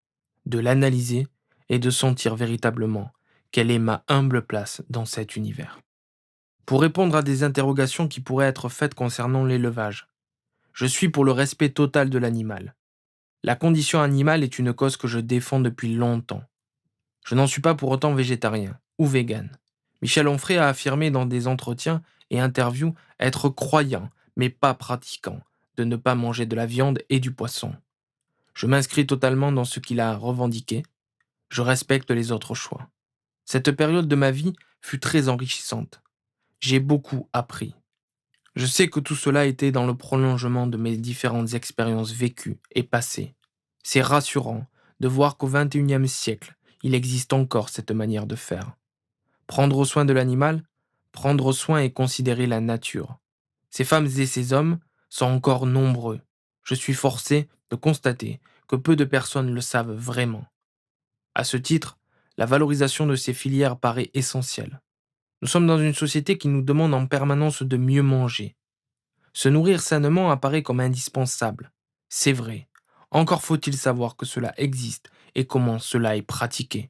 de l'analyser et de sentir véritablement quelle est ma humble place dans cet univers. Pour répondre à des interrogations qui pourraient être faites concernant l'élevage, je suis pour le respect total de l'animal. La condition animale est une cause que je défends depuis longtemps. Je n'en suis pas pour autant végétarien ou vegan. Michel Onfray a affirmé dans des entretiens et interviews être croyant, mais pas pratiquant, de ne pas manger de la viande et du poisson. Je m'inscris totalement dans ce qu'il a revendiqué. Je respecte les autres choix. Cette période de ma vie fut très enrichissante. J'ai beaucoup appris. Je sais que tout cela était dans le prolongement de mes différentes expériences vécues et passées. C'est rassurant de voir qu'au XXIe siècle, il existe encore cette manière de faire. Prendre soin de l'animal, prendre soin et considérer la nature. Ces femmes et ces hommes sont encore nombreux. Je suis forcé de constater que peu de personnes le savent vraiment. À ce titre, la valorisation de ces filières paraît essentielle. Nous sommes dans une société qui nous demande en permanence de mieux manger. Se nourrir sainement apparaît comme indispensable. C'est vrai. Encore faut-il savoir que cela existe et comment cela est pratiqué.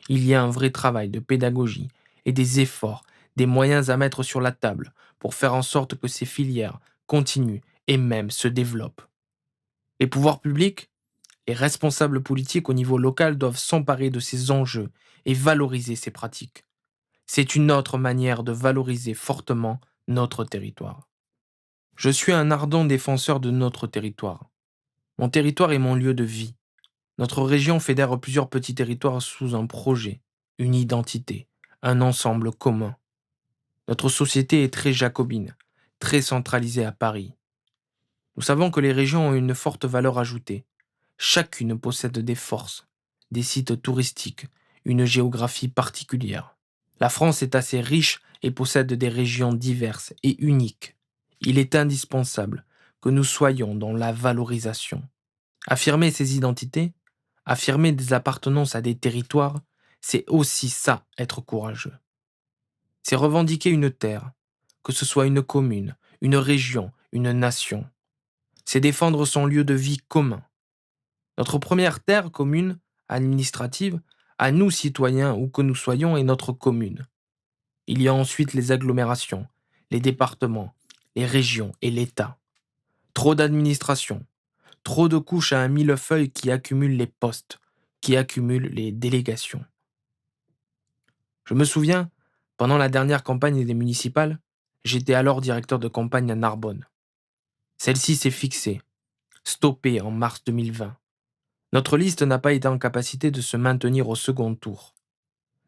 Il y a un vrai travail de pédagogie et des efforts, des moyens à mettre sur la table pour faire en sorte que ces filières continuent et même se développent. Les pouvoirs publics, les responsables politiques au niveau local doivent s'emparer de ces enjeux et valoriser ces pratiques. C'est une autre manière de valoriser fortement notre territoire. Je suis un ardent défenseur de notre territoire. Mon territoire est mon lieu de vie. Notre région fédère plusieurs petits territoires sous un projet, une identité, un ensemble commun. Notre société est très jacobine, très centralisée à Paris. Nous savons que les régions ont une forte valeur ajoutée. Chacune possède des forces, des sites touristiques, une géographie particulière. La France est assez riche et possède des régions diverses et uniques. Il est indispensable que nous soyons dans la valorisation. Affirmer ces identités, affirmer des appartenances à des territoires, c'est aussi ça être courageux. C'est revendiquer une terre, que ce soit une commune, une région, une nation. C'est défendre son lieu de vie commun. Notre première terre commune, administrative, à nous citoyens où que nous soyons, est notre commune. Il y a ensuite les agglomérations, les départements, les régions et l'État. Trop d'administration, trop de couches à un millefeuille qui accumulent les postes, qui accumulent les délégations. Je me souviens, pendant la dernière campagne des municipales, j'étais alors directeur de campagne à Narbonne. Celle-ci s'est fixée, stoppée en mars 2020. Notre liste n'a pas été en capacité de se maintenir au second tour.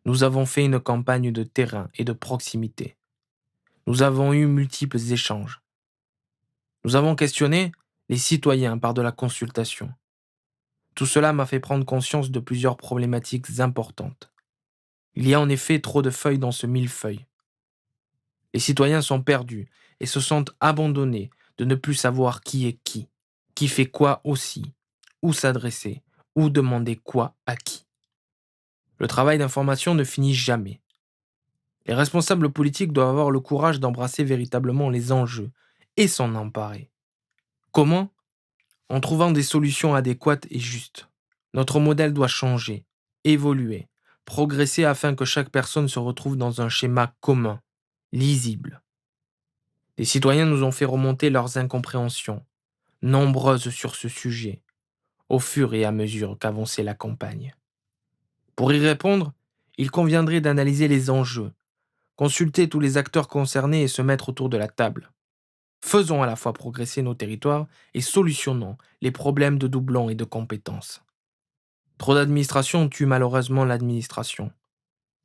Nous avons fait une campagne de terrain et de proximité. Nous avons eu multiples échanges. Nous avons questionné les citoyens par de la consultation. Tout cela m'a fait prendre conscience de plusieurs problématiques importantes. Il y a en effet trop de feuilles dans ce millefeuille. Les citoyens sont perdus et se sentent abandonnés de ne plus savoir qui est qui fait quoi aussi, où s'adresser, où demander quoi à qui. Le travail d'information ne finit jamais. Les responsables politiques doivent avoir le courage d'embrasser véritablement les enjeux et s'en emparer. Comment ? En trouvant des solutions adéquates et justes. Notre modèle doit changer, évoluer, progresser afin que chaque personne se retrouve dans un schéma commun, lisible. Les citoyens nous ont fait remonter leurs incompréhensions, nombreuses sur ce sujet, au fur et à mesure qu'avançait la campagne. Pour y répondre, il conviendrait d'analyser les enjeux, consulter tous les acteurs concernés et se mettre autour de la table. Faisons à la fois progresser nos territoires et solutionnons les problèmes de doublons et de compétences. Trop d'administration tue malheureusement l'administration.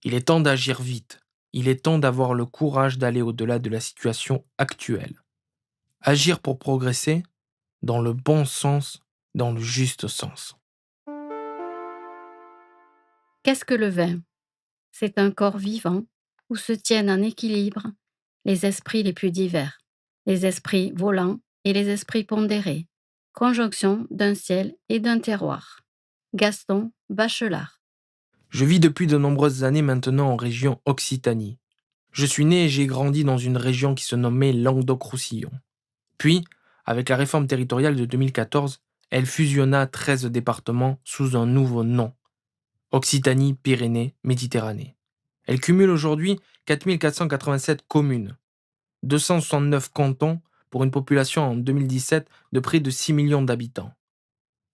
Il est temps d'agir vite. Il est temps d'avoir le courage d'aller au-delà de la situation actuelle. Agir pour progresser dans le bon sens, dans le juste sens. Qu'est-ce que le vin? C'est un corps vivant où se tiennent en équilibre les esprits les plus divers, les esprits volants et les esprits pondérés, conjonction d'un ciel et d'un terroir. Gaston Bachelard. Je vis depuis de nombreuses années maintenant en région Occitanie. Je suis né et j'ai grandi dans une région qui se nommait Languedoc-Roussillon. Puis, avec la réforme territoriale de 2014, elle fusionna 13 départements sous un nouveau nom. Occitanie, Pyrénées, Méditerranée. Elle cumule aujourd'hui 4487 communes, 269 cantons pour une population en 2017 de près de 6 millions d'habitants.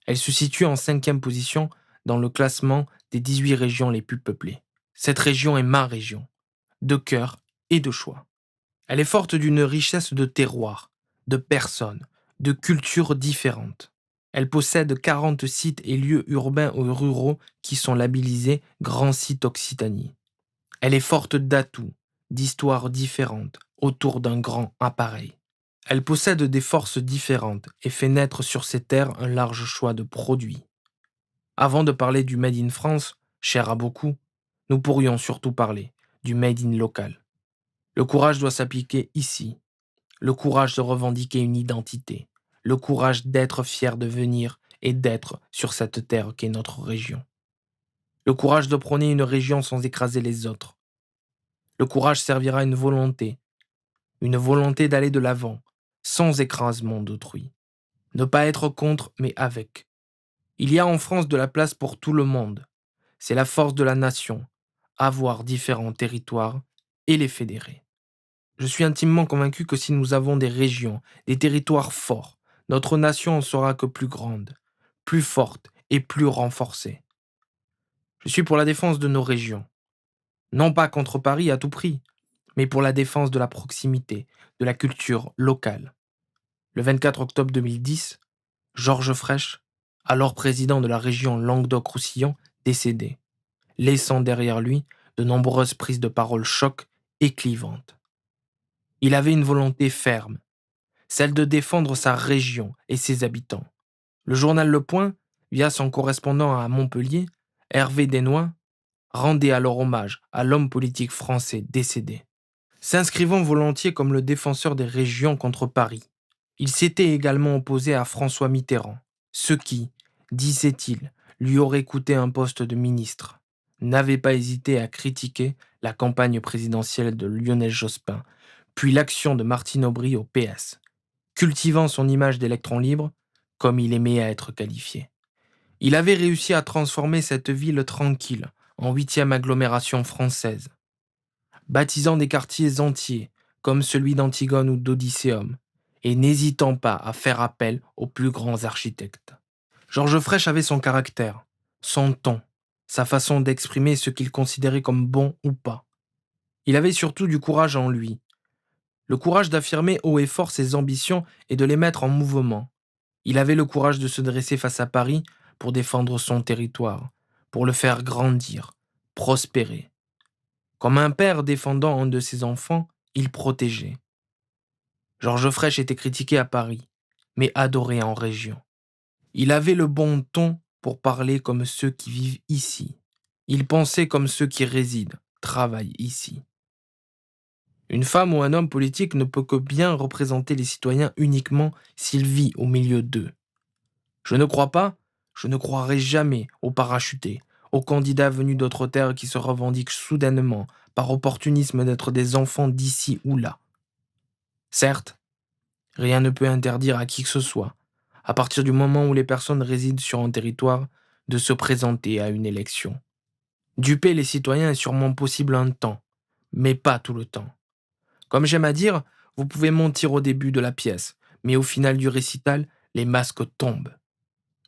Elle se situe en 5e position dans le classement des 18 régions les plus peuplées. Cette région est ma région, de cœur et de choix. Elle est forte d'une richesse de terroirs, de personnes, de cultures différentes. Elle possède 40 sites et lieux urbains ou ruraux qui sont labellisés Grands Sites Occitanie. Elle est forte d'atouts, d'histoires différentes autour d'un grand appareil. Elle possède des forces différentes et fait naître sur ses terres un large choix de produits. Avant de parler du Made in France, cher à beaucoup, nous pourrions surtout parler du Made in local. Le courage doit s'appliquer ici, le courage de revendiquer une identité, le courage d'être fier de venir et d'être sur cette terre qu'est notre région. Le courage de prôner une région sans écraser les autres. Le courage servira à une volonté d'aller de l'avant, sans écrasement d'autrui. Ne pas être contre, mais avec. Il y a en France de la place pour tout le monde. C'est la force de la nation, avoir différents territoires et les fédérer. Je suis intimement convaincu que si nous avons des régions, des territoires forts, notre nation en sera que plus grande, plus forte et plus renforcée. Je suis pour la défense de nos régions, non pas contre Paris à tout prix, mais pour la défense de la proximité, de la culture locale. Le 24 octobre 2010, Georges Frêche, alors président de la région Languedoc-Roussillon, décédé, laissant derrière lui de nombreuses prises de parole chocs et clivantes. Il avait une volonté ferme, celle de défendre sa région et ses habitants. Le journal Le Point, via son correspondant à Montpellier, Hervé Desnoyers, rendait alors hommage à l'homme politique français décédé. S'inscrivant volontiers comme le défenseur des régions contre Paris, il s'était également opposé à François Mitterrand, ce qui, disait-il, lui aurait coûté un poste de ministre. N'avait pas hésité à critiquer la campagne présidentielle de Lionel Jospin, puis l'action de Martine Aubry au PS, cultivant son image d'électron libre, comme il aimait à être qualifié. Il avait réussi à transformer cette ville tranquille en 8e agglomération française, baptisant des quartiers entiers, comme celui d'Antigone ou d'Odysseum, et n'hésitant pas à faire appel aux plus grands architectes. Georges Frêche avait son caractère, son ton, sa façon d'exprimer ce qu'il considérait comme bon ou pas. Il avait surtout du courage en lui, le courage d'affirmer haut et fort ses ambitions et de les mettre en mouvement. Il avait le courage de se dresser face à Paris pour défendre son territoire, pour le faire grandir, prospérer. Comme un père défendant un de ses enfants, il protégeait. Georges Frêche était critiqué à Paris, mais adoré en région. Il avait le bon ton pour parler comme ceux qui vivent ici. Il pensait comme ceux qui résident, travaillent ici. Une femme ou un homme politique ne peut que bien représenter les citoyens uniquement s'il vit au milieu d'eux. Je ne crois pas, je ne croirai jamais aux parachutés, aux candidats venus d'autres terres qui se revendiquent soudainement, par opportunisme, d'être des enfants d'ici ou là. Certes, rien ne peut interdire à qui que ce soit, à partir du moment où les personnes résident sur un territoire, de se présenter à une élection. Duper les citoyens est sûrement possible un temps, mais pas tout le temps. Comme j'aime à dire, vous pouvez mentir au début de la pièce, mais au final du récital, les masques tombent.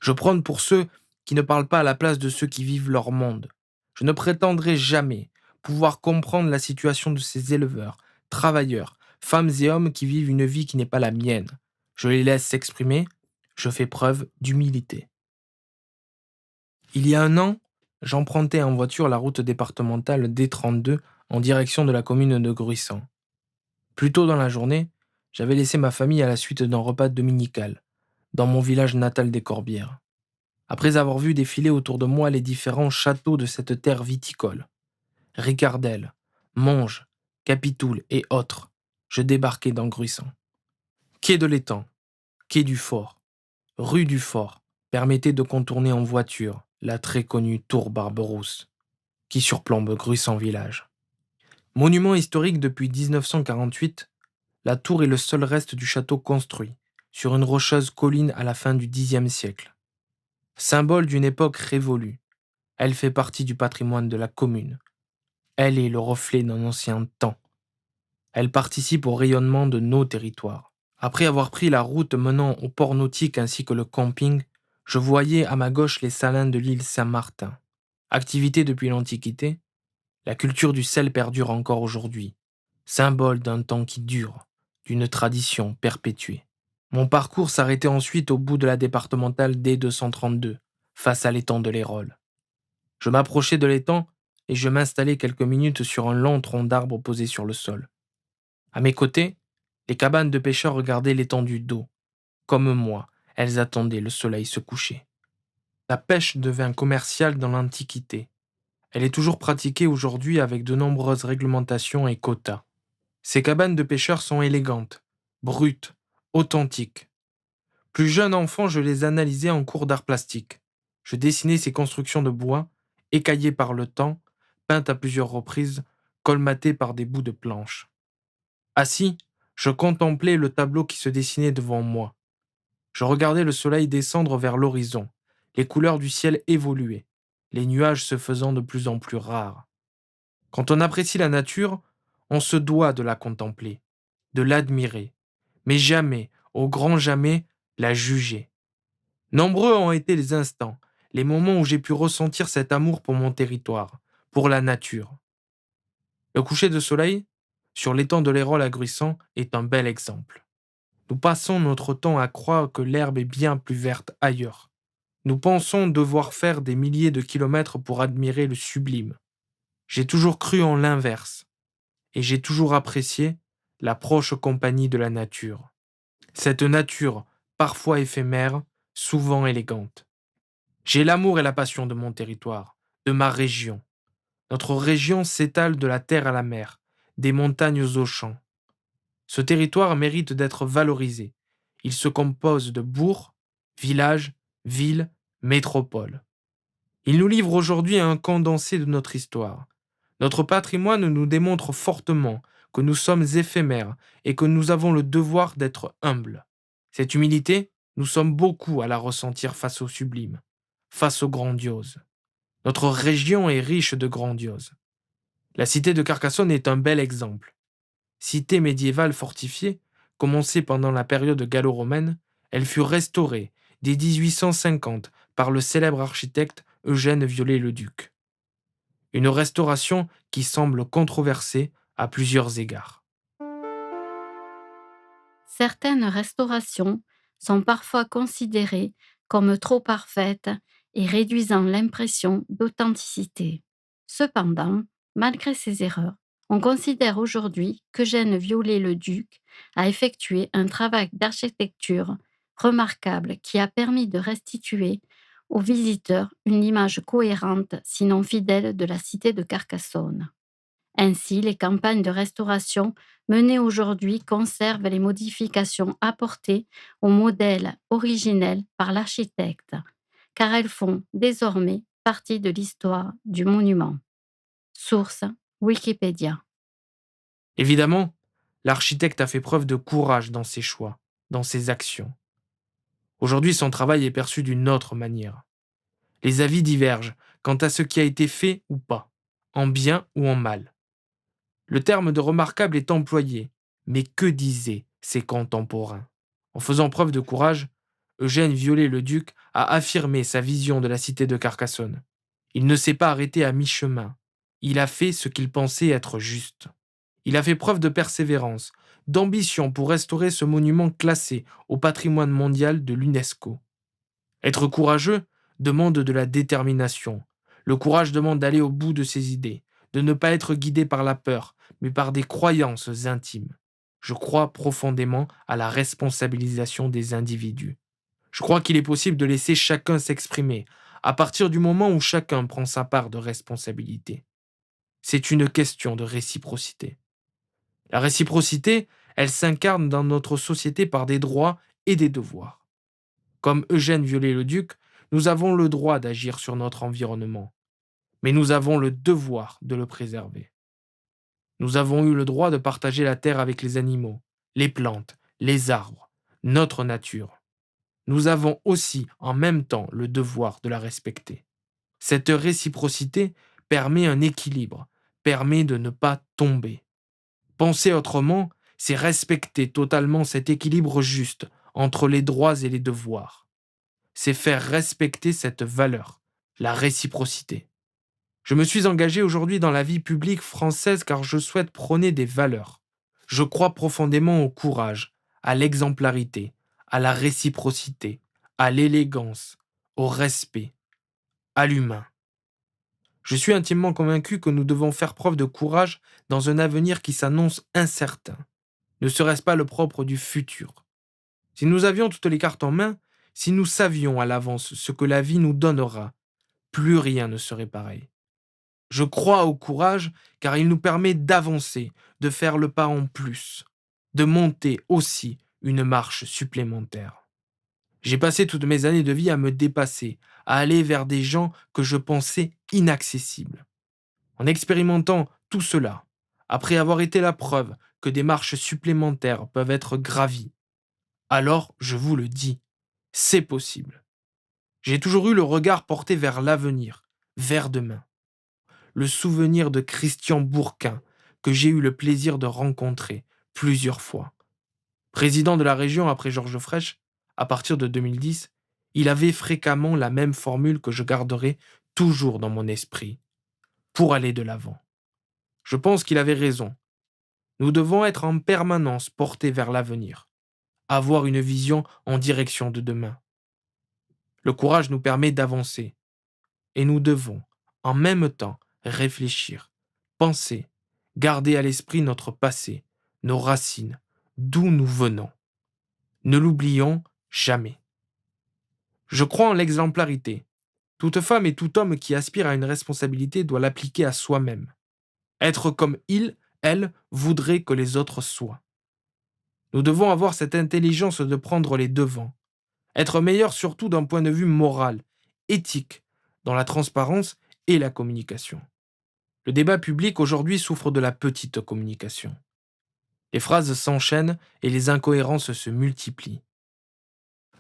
Je prône pour ceux qui ne parlent pas à la place de ceux qui vivent leur monde. Je ne prétendrai jamais pouvoir comprendre la situation de ces éleveurs, travailleurs, femmes et hommes qui vivent une vie qui n'est pas la mienne. Je les laisse s'exprimer, je fais preuve d'humilité. Il y a un an, j'empruntais en voiture la route départementale D32 en direction de la commune de Gruissant. Plus tôt dans la journée, j'avais laissé ma famille à la suite d'un repas dominical, dans mon village natal des Corbières. Après avoir vu défiler autour de moi les différents châteaux de cette terre viticole, Ricardel, Monge, Capitoul et autres, je débarquai dans Gruissant. Quai de l'étang, quai du fort, rue du fort, permettait de contourner en voiture la très connue tour Barberousse, qui surplombe Gruissant village. Monument historique depuis 1948, la tour est le seul reste du château construit sur une rocheuse colline à la fin du Xe siècle. Symbole d'une époque révolue, elle fait partie du patrimoine de la commune. Elle est le reflet d'un ancien temps. Elle participe au rayonnement de nos territoires. Après avoir pris la route menant au port nautique ainsi que le camping, je voyais à ma gauche les salins de l'île Saint-Martin. Activité depuis l'Antiquité, la culture du sel perdure encore aujourd'hui, symbole d'un temps qui dure, d'une tradition perpétuée. Mon parcours s'arrêtait ensuite au bout de la départementale D232, face à l'étang de l'Hérole. Je m'approchais de l'étang et je m'installais quelques minutes sur un long tronc d'arbre posé sur le sol. À mes côtés, les cabanes de pêcheurs regardaient l'étendue d'eau. Comme moi, elles attendaient le soleil se coucher. La pêche devint commerciale dans l'Antiquité. Elle est toujours pratiquée aujourd'hui avec de nombreuses réglementations et quotas. Ces cabanes de pêcheurs sont élégantes, brutes, authentiques. Plus jeune enfant, je les analysais en cours d'art plastique. Je dessinais ces constructions de bois, écaillées par le temps, peintes à plusieurs reprises, colmatées par des bouts de planches. Assis, je contemplais le tableau qui se dessinait devant moi. Je regardais le soleil descendre vers l'horizon, les couleurs du ciel évoluaient, les nuages se faisant de plus en plus rares. Quand on apprécie la nature, on se doit de la contempler, de l'admirer, mais jamais, au grand jamais, la juger. Nombreux ont été les instants, les moments où j'ai pu ressentir cet amour pour mon territoire, pour la nature. Le coucher de soleil, sur l'étang de l'Hérault à Gruissan, est un bel exemple. Nous passons notre temps à croire que l'herbe est bien plus verte ailleurs. Nous pensons devoir faire des milliers de kilomètres pour admirer le sublime. J'ai toujours cru en l'inverse, et j'ai toujours apprécié la proche compagnie de la nature. Cette nature, parfois éphémère, souvent élégante. J'ai l'amour et la passion de mon territoire, de ma région. Notre région s'étale de la terre à la mer, des montagnes aux champs. Ce territoire mérite d'être valorisé. Il se compose de bourgs, villages, villes, métropoles. Il nous livre aujourd'hui un condensé de notre histoire. Notre patrimoine nous démontre fortement que nous sommes éphémères et que nous avons le devoir d'être humbles. Cette humilité, nous sommes beaucoup à la ressentir face au sublime, face au grandiose. Notre région est riche de grandiose. La cité de Carcassonne est un bel exemple. Cité médiévale fortifiée, commencée pendant la période gallo-romaine, elle fut restaurée dès 1850 par le célèbre architecte Eugène Viollet-le-Duc. Une restauration qui semble controversée à plusieurs égards. Certaines restaurations sont parfois considérées comme trop parfaites et réduisant l'impression d'authenticité. Cependant, malgré ces erreurs, on considère aujourd'hui qu'Eugène Viollet-le-Duc a effectué un travail d'architecture remarquable qui a permis de restituer aux visiteurs une image cohérente, sinon fidèle, de la cité de Carcassonne. Ainsi, les campagnes de restauration menées aujourd'hui conservent les modifications apportées au modèle originel par l'architecte, car elles font désormais partie de l'histoire du monument. Source Wikipédia. Évidemment, l'architecte a fait preuve de courage dans ses choix, dans ses actions. Aujourd'hui, son travail est perçu d'une autre manière. Les avis divergent quant à ce qui a été fait ou pas, en bien ou en mal. Le terme de remarquable est employé, mais que disaient ses contemporains? En faisant preuve de courage, Eugène Viollet-le-Duc a affirmé sa vision de la cité de Carcassonne. Il ne s'est pas arrêté à mi-chemin. Il a fait ce qu'il pensait être juste. Il a fait preuve de persévérance, d'ambition pour restaurer ce monument classé au patrimoine mondial de l'UNESCO. Être courageux demande de la détermination. Le courage demande d'aller au bout de ses idées, de ne pas être guidé par la peur, mais par des croyances intimes. Je crois profondément à la responsabilisation des individus. Je crois qu'il est possible de laisser chacun s'exprimer, à partir du moment où chacun prend sa part de responsabilité. C'est une question de réciprocité. La réciprocité, elle s'incarne dans notre société par des droits et des devoirs. Comme Eugène Viollet-le-Duc, nous avons le droit d'agir sur notre environnement, mais nous avons le devoir de le préserver. Nous avons eu le droit de partager la terre avec les animaux, les plantes, les arbres, notre nature. Nous avons aussi en même temps le devoir de la respecter. Cette réciprocité permet un équilibre, permet de ne pas tomber. Penser autrement, c'est respecter totalement cet équilibre juste entre les droits et les devoirs. C'est faire respecter cette valeur, la réciprocité. Je me suis engagé aujourd'hui dans la vie publique française car je souhaite prôner des valeurs. Je crois profondément au courage, à l'exemplarité, à la réciprocité, à l'élégance, au respect, à l'humain. Je suis intimement convaincu que nous devons faire preuve de courage dans un avenir qui s'annonce incertain. Ne serait-ce pas le propre du futur? Si nous avions toutes les cartes en main, Si nous savions à l'avance ce que la vie nous donnera, plus rien ne serait pareil. Je crois au courage car il nous permet d'avancer, de faire le pas en plus, de monter aussi une marche supplémentaire. J'ai passé toutes mes années de vie à me dépasser, à aller vers des gens que je pensais inaccessibles. En expérimentant tout cela, après avoir été la preuve que des marches supplémentaires peuvent être gravies, alors je vous le dis, c'est possible. J'ai toujours eu le regard porté vers l'avenir, vers demain. Le souvenir de Christian Bourquin, que j'ai eu le plaisir de rencontrer plusieurs fois. Président de la région après Georges Frêche, à partir de 2010, il avait fréquemment la même formule que je garderai toujours dans mon esprit, pour aller de l'avant. Je pense qu'il avait raison. Nous devons être en permanence portés vers l'avenir, avoir une vision en direction de demain. Le courage nous permet d'avancer, et nous devons, en même temps, réfléchir, penser, garder à l'esprit notre passé, nos racines, d'où nous venons. Ne l'oublions jamais. Je crois en l'exemplarité. Toute femme et tout homme qui aspire à une responsabilité doit l'appliquer à soi-même. Être comme il, elle, voudrait que les autres soient. Nous devons avoir cette intelligence de prendre les devants. Être meilleur surtout d'un point de vue moral, éthique, dans la transparence et la communication. Le débat public aujourd'hui souffre de la petite communication. Les phrases s'enchaînent et les incohérences se multiplient.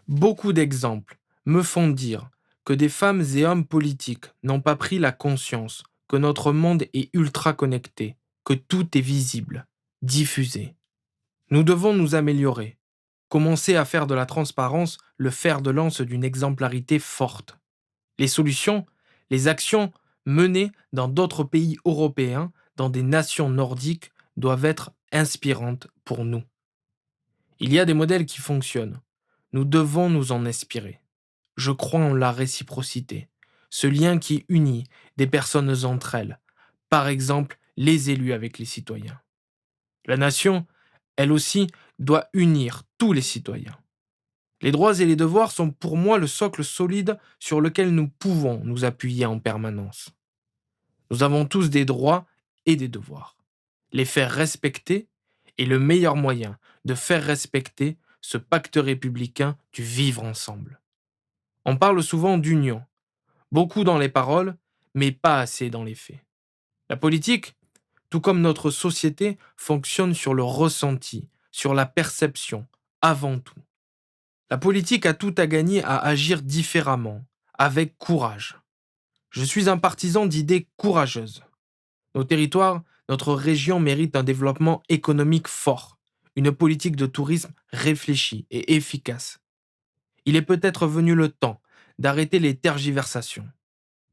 Beaucoup d'exemples me font dire que des femmes et hommes politiques n'ont pas pris la conscience que notre monde est ultra connecté, que tout est visible, diffusé. Nous devons nous améliorer, commencer à faire de la transparence le fer de lance d'une exemplarité forte. Les solutions, les actions menées dans d'autres pays européens, dans des nations nordiques, doivent être inspirantes pour nous. Il y a des modèles qui fonctionnent. Nous devons nous en inspirer. Je crois en la réciprocité, ce lien qui unit des personnes entre elles, par exemple les élus avec les citoyens. La nation, elle aussi, doit unir tous les citoyens. Les droits et les devoirs sont pour moi le socle solide sur lequel nous pouvons nous appuyer en permanence. Nous avons tous des droits et des devoirs. Les faire respecter est le meilleur moyen de faire respecter ce pacte républicain du vivre ensemble. On parle souvent d'union, beaucoup dans les paroles, mais pas assez dans les faits. La politique, tout comme notre société, fonctionne sur le ressenti, sur la perception, avant tout. La politique a tout à gagner à agir différemment, avec courage. Je suis un partisan d'idées courageuses. Nos territoires, notre région méritent un développement économique fort, une politique de tourisme réfléchie et efficace. Il est peut-être venu le temps d'arrêter les tergiversations.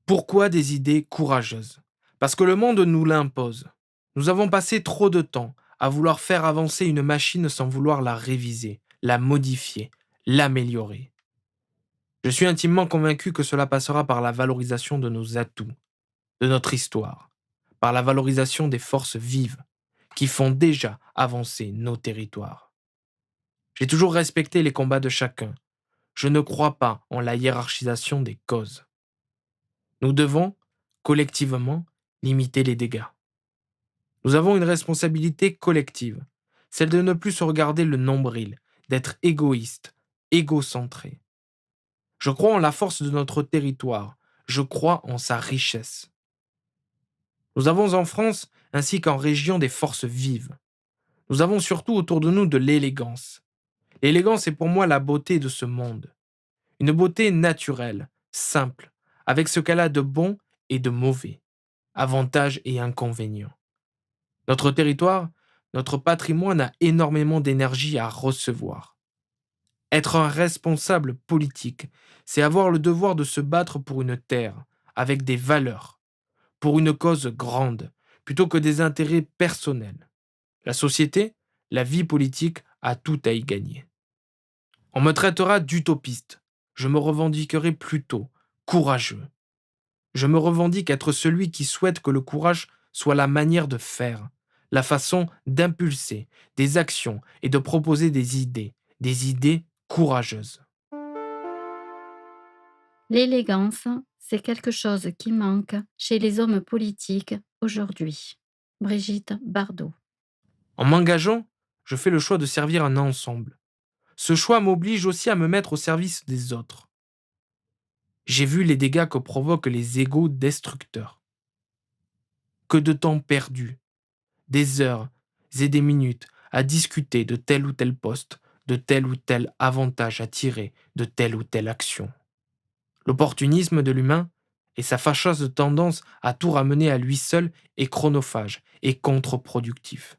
Pourquoi des idées courageuses? Parce que le monde nous l'impose. Nous avons passé trop de temps à vouloir faire avancer une machine sans vouloir la réviser, la modifier, l'améliorer. Je suis intimement convaincu que cela passera par la valorisation de nos atouts, de notre histoire, par la valorisation des forces vives qui font déjà avancer nos territoires. J'ai toujours respecté les combats de chacun. Je ne crois pas en la hiérarchisation des causes. Nous devons, collectivement, limiter les dégâts. Nous avons une responsabilité collective, celle de ne plus se regarder le nombril, d'être égoïste, égocentré. Je crois en la force de notre territoire, je crois en sa richesse. Nous avons en France, ainsi qu'en région, des forces vives. Nous avons surtout autour de nous de l'élégance. L'élégance est pour moi la beauté de ce monde. Une beauté naturelle, simple, avec ce qu'elle a de bon et de mauvais, avantages et inconvénients. Notre territoire, notre patrimoine a énormément d'énergie à recevoir. Être un responsable politique, c'est avoir le devoir de se battre pour une terre, avec des valeurs, pour une cause grande, plutôt que des intérêts personnels. La société, la vie politique a tout à y gagner. On me traitera d'utopiste. Je me revendiquerai plutôt courageux. Je me revendique être celui qui souhaite que le courage soit la manière de faire, la façon d'impulser des actions et de proposer des idées courageuses. L'élégance, c'est quelque chose qui manque chez les hommes politiques aujourd'hui. Brigitte Bardot. En m'engageant, je fais le choix de servir un ensemble. Ce choix m'oblige aussi à me mettre au service des autres. J'ai vu les dégâts que provoquent les égos destructeurs. Que de temps perdu, des heures et des minutes à discuter de tel ou tel poste, de tel ou tel avantage à tirer de telle ou telle action. L'opportunisme de l'humain et sa fâcheuse tendance à tout ramener à lui seul est chronophage et contre-productif.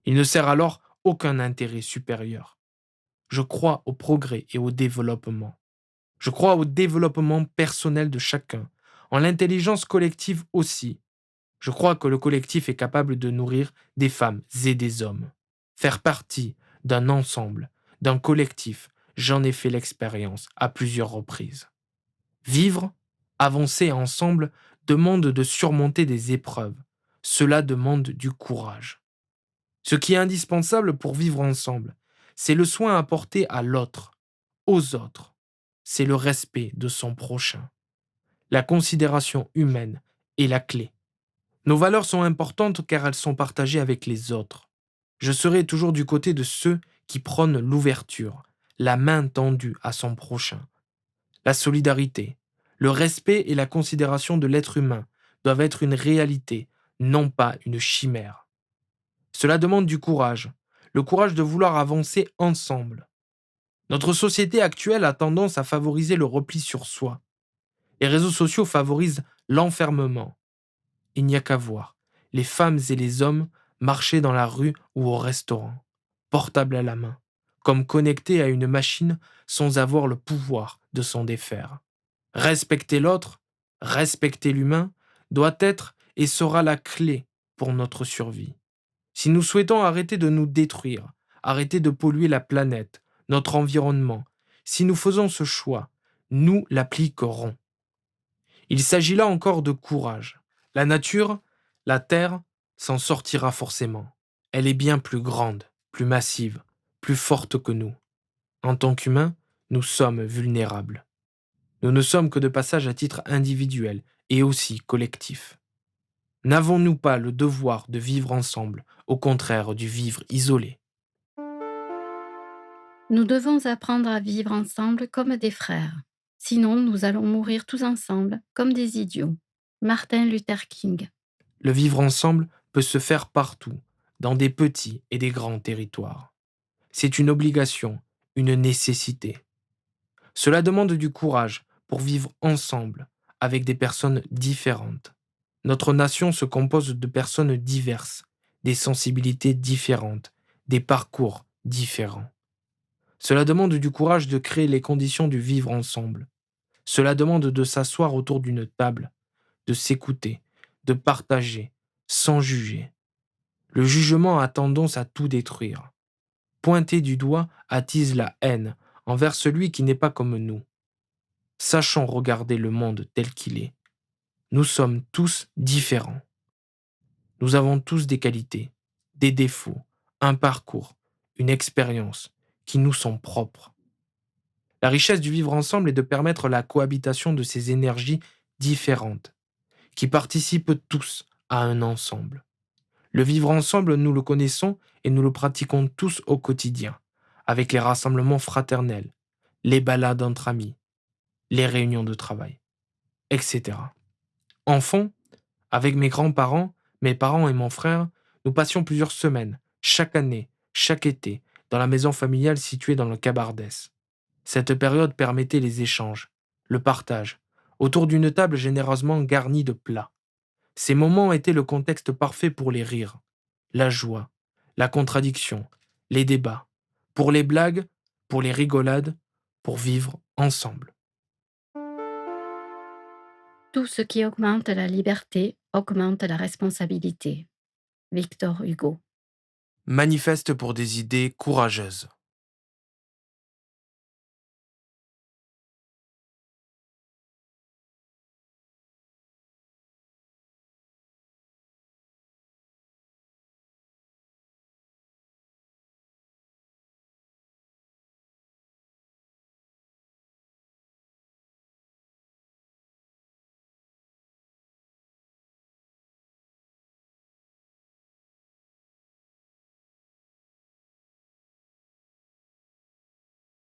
Il ne sert alors aucun intérêt supérieur. Je crois au progrès et au développement. Je crois au développement personnel de chacun, en l'intelligence collective aussi. Je crois que le collectif est capable de nourrir des femmes et des hommes. Faire partie d'un ensemble, d'un collectif, j'en ai fait l'expérience à plusieurs reprises. Vivre, avancer ensemble, demande de surmonter des épreuves. Cela demande du courage. Ce qui est indispensable pour vivre ensemble, c'est le soin apporté à l'autre, aux autres. C'est le respect de son prochain. La considération humaine est la clé. Nos valeurs sont importantes car elles sont partagées avec les autres. Je serai toujours du côté de ceux qui prônent l'ouverture, la main tendue à son prochain. La solidarité, le respect et la considération de l'être humain doivent être une réalité, non pas une chimère. Cela demande du courage, le courage de vouloir avancer ensemble. Notre société actuelle a tendance à favoriser le repli sur soi. Les réseaux sociaux favorisent l'enfermement. Il n'y a qu'à voir les femmes et les hommes marcher dans la rue ou au restaurant, portable à la main, comme connectés à une machine sans avoir le pouvoir de s'en défaire. Respecter l'autre, respecter l'humain, doit être et sera la clé pour notre survie. Si nous souhaitons arrêter de nous détruire, arrêter de polluer la planète, notre environnement, si nous faisons ce choix, nous l'appliquerons. Il s'agit là encore de courage. La nature, la Terre, s'en sortira forcément. Elle est bien plus grande, plus massive, plus forte que nous. En tant qu'humains, nous sommes vulnérables. Nous ne sommes que de passage à titre individuel et aussi collectif. N'avons-nous pas le devoir de vivre ensemble, au contraire du vivre isolé? Nous devons apprendre à vivre ensemble comme des frères. Sinon, nous allons mourir tous ensemble comme des idiots. Martin Luther King. Le vivre ensemble peut se faire partout, dans des petits et des grands territoires. C'est une obligation, une nécessité. Cela demande du courage pour vivre ensemble avec des personnes différentes. Notre nation se compose de personnes diverses, des sensibilités différentes, des parcours différents. Cela demande du courage de créer les conditions du vivre ensemble. Cela demande de s'asseoir autour d'une table, de s'écouter, de partager, sans juger. Le jugement a tendance à tout détruire. Pointer du doigt attise la haine envers celui qui n'est pas comme nous. Sachons regarder le monde tel qu'il est. Nous sommes tous différents. Nous avons tous des qualités, des défauts, un parcours, une expérience qui nous sont propres. La richesse du vivre ensemble est de permettre la cohabitation de ces énergies différentes, qui participent tous à un ensemble. Le vivre ensemble, nous le connaissons et nous le pratiquons tous au quotidien, avec les rassemblements fraternels, les balades entre amis, les réunions de travail, etc. Enfant, avec mes grands-parents, mes parents et mon frère, nous passions plusieurs semaines, chaque année, chaque été, dans la maison familiale située dans le Cabardès. Cette période permettait les échanges, le partage, autour d'une table généreusement garnie de plats. Ces moments étaient le contexte parfait pour les rires, la joie, la contradiction, les débats, pour les blagues, pour les rigolades, pour vivre ensemble. Tout ce qui augmente la liberté augmente la responsabilité. Victor Hugo. Manifeste pour des idées courageuses.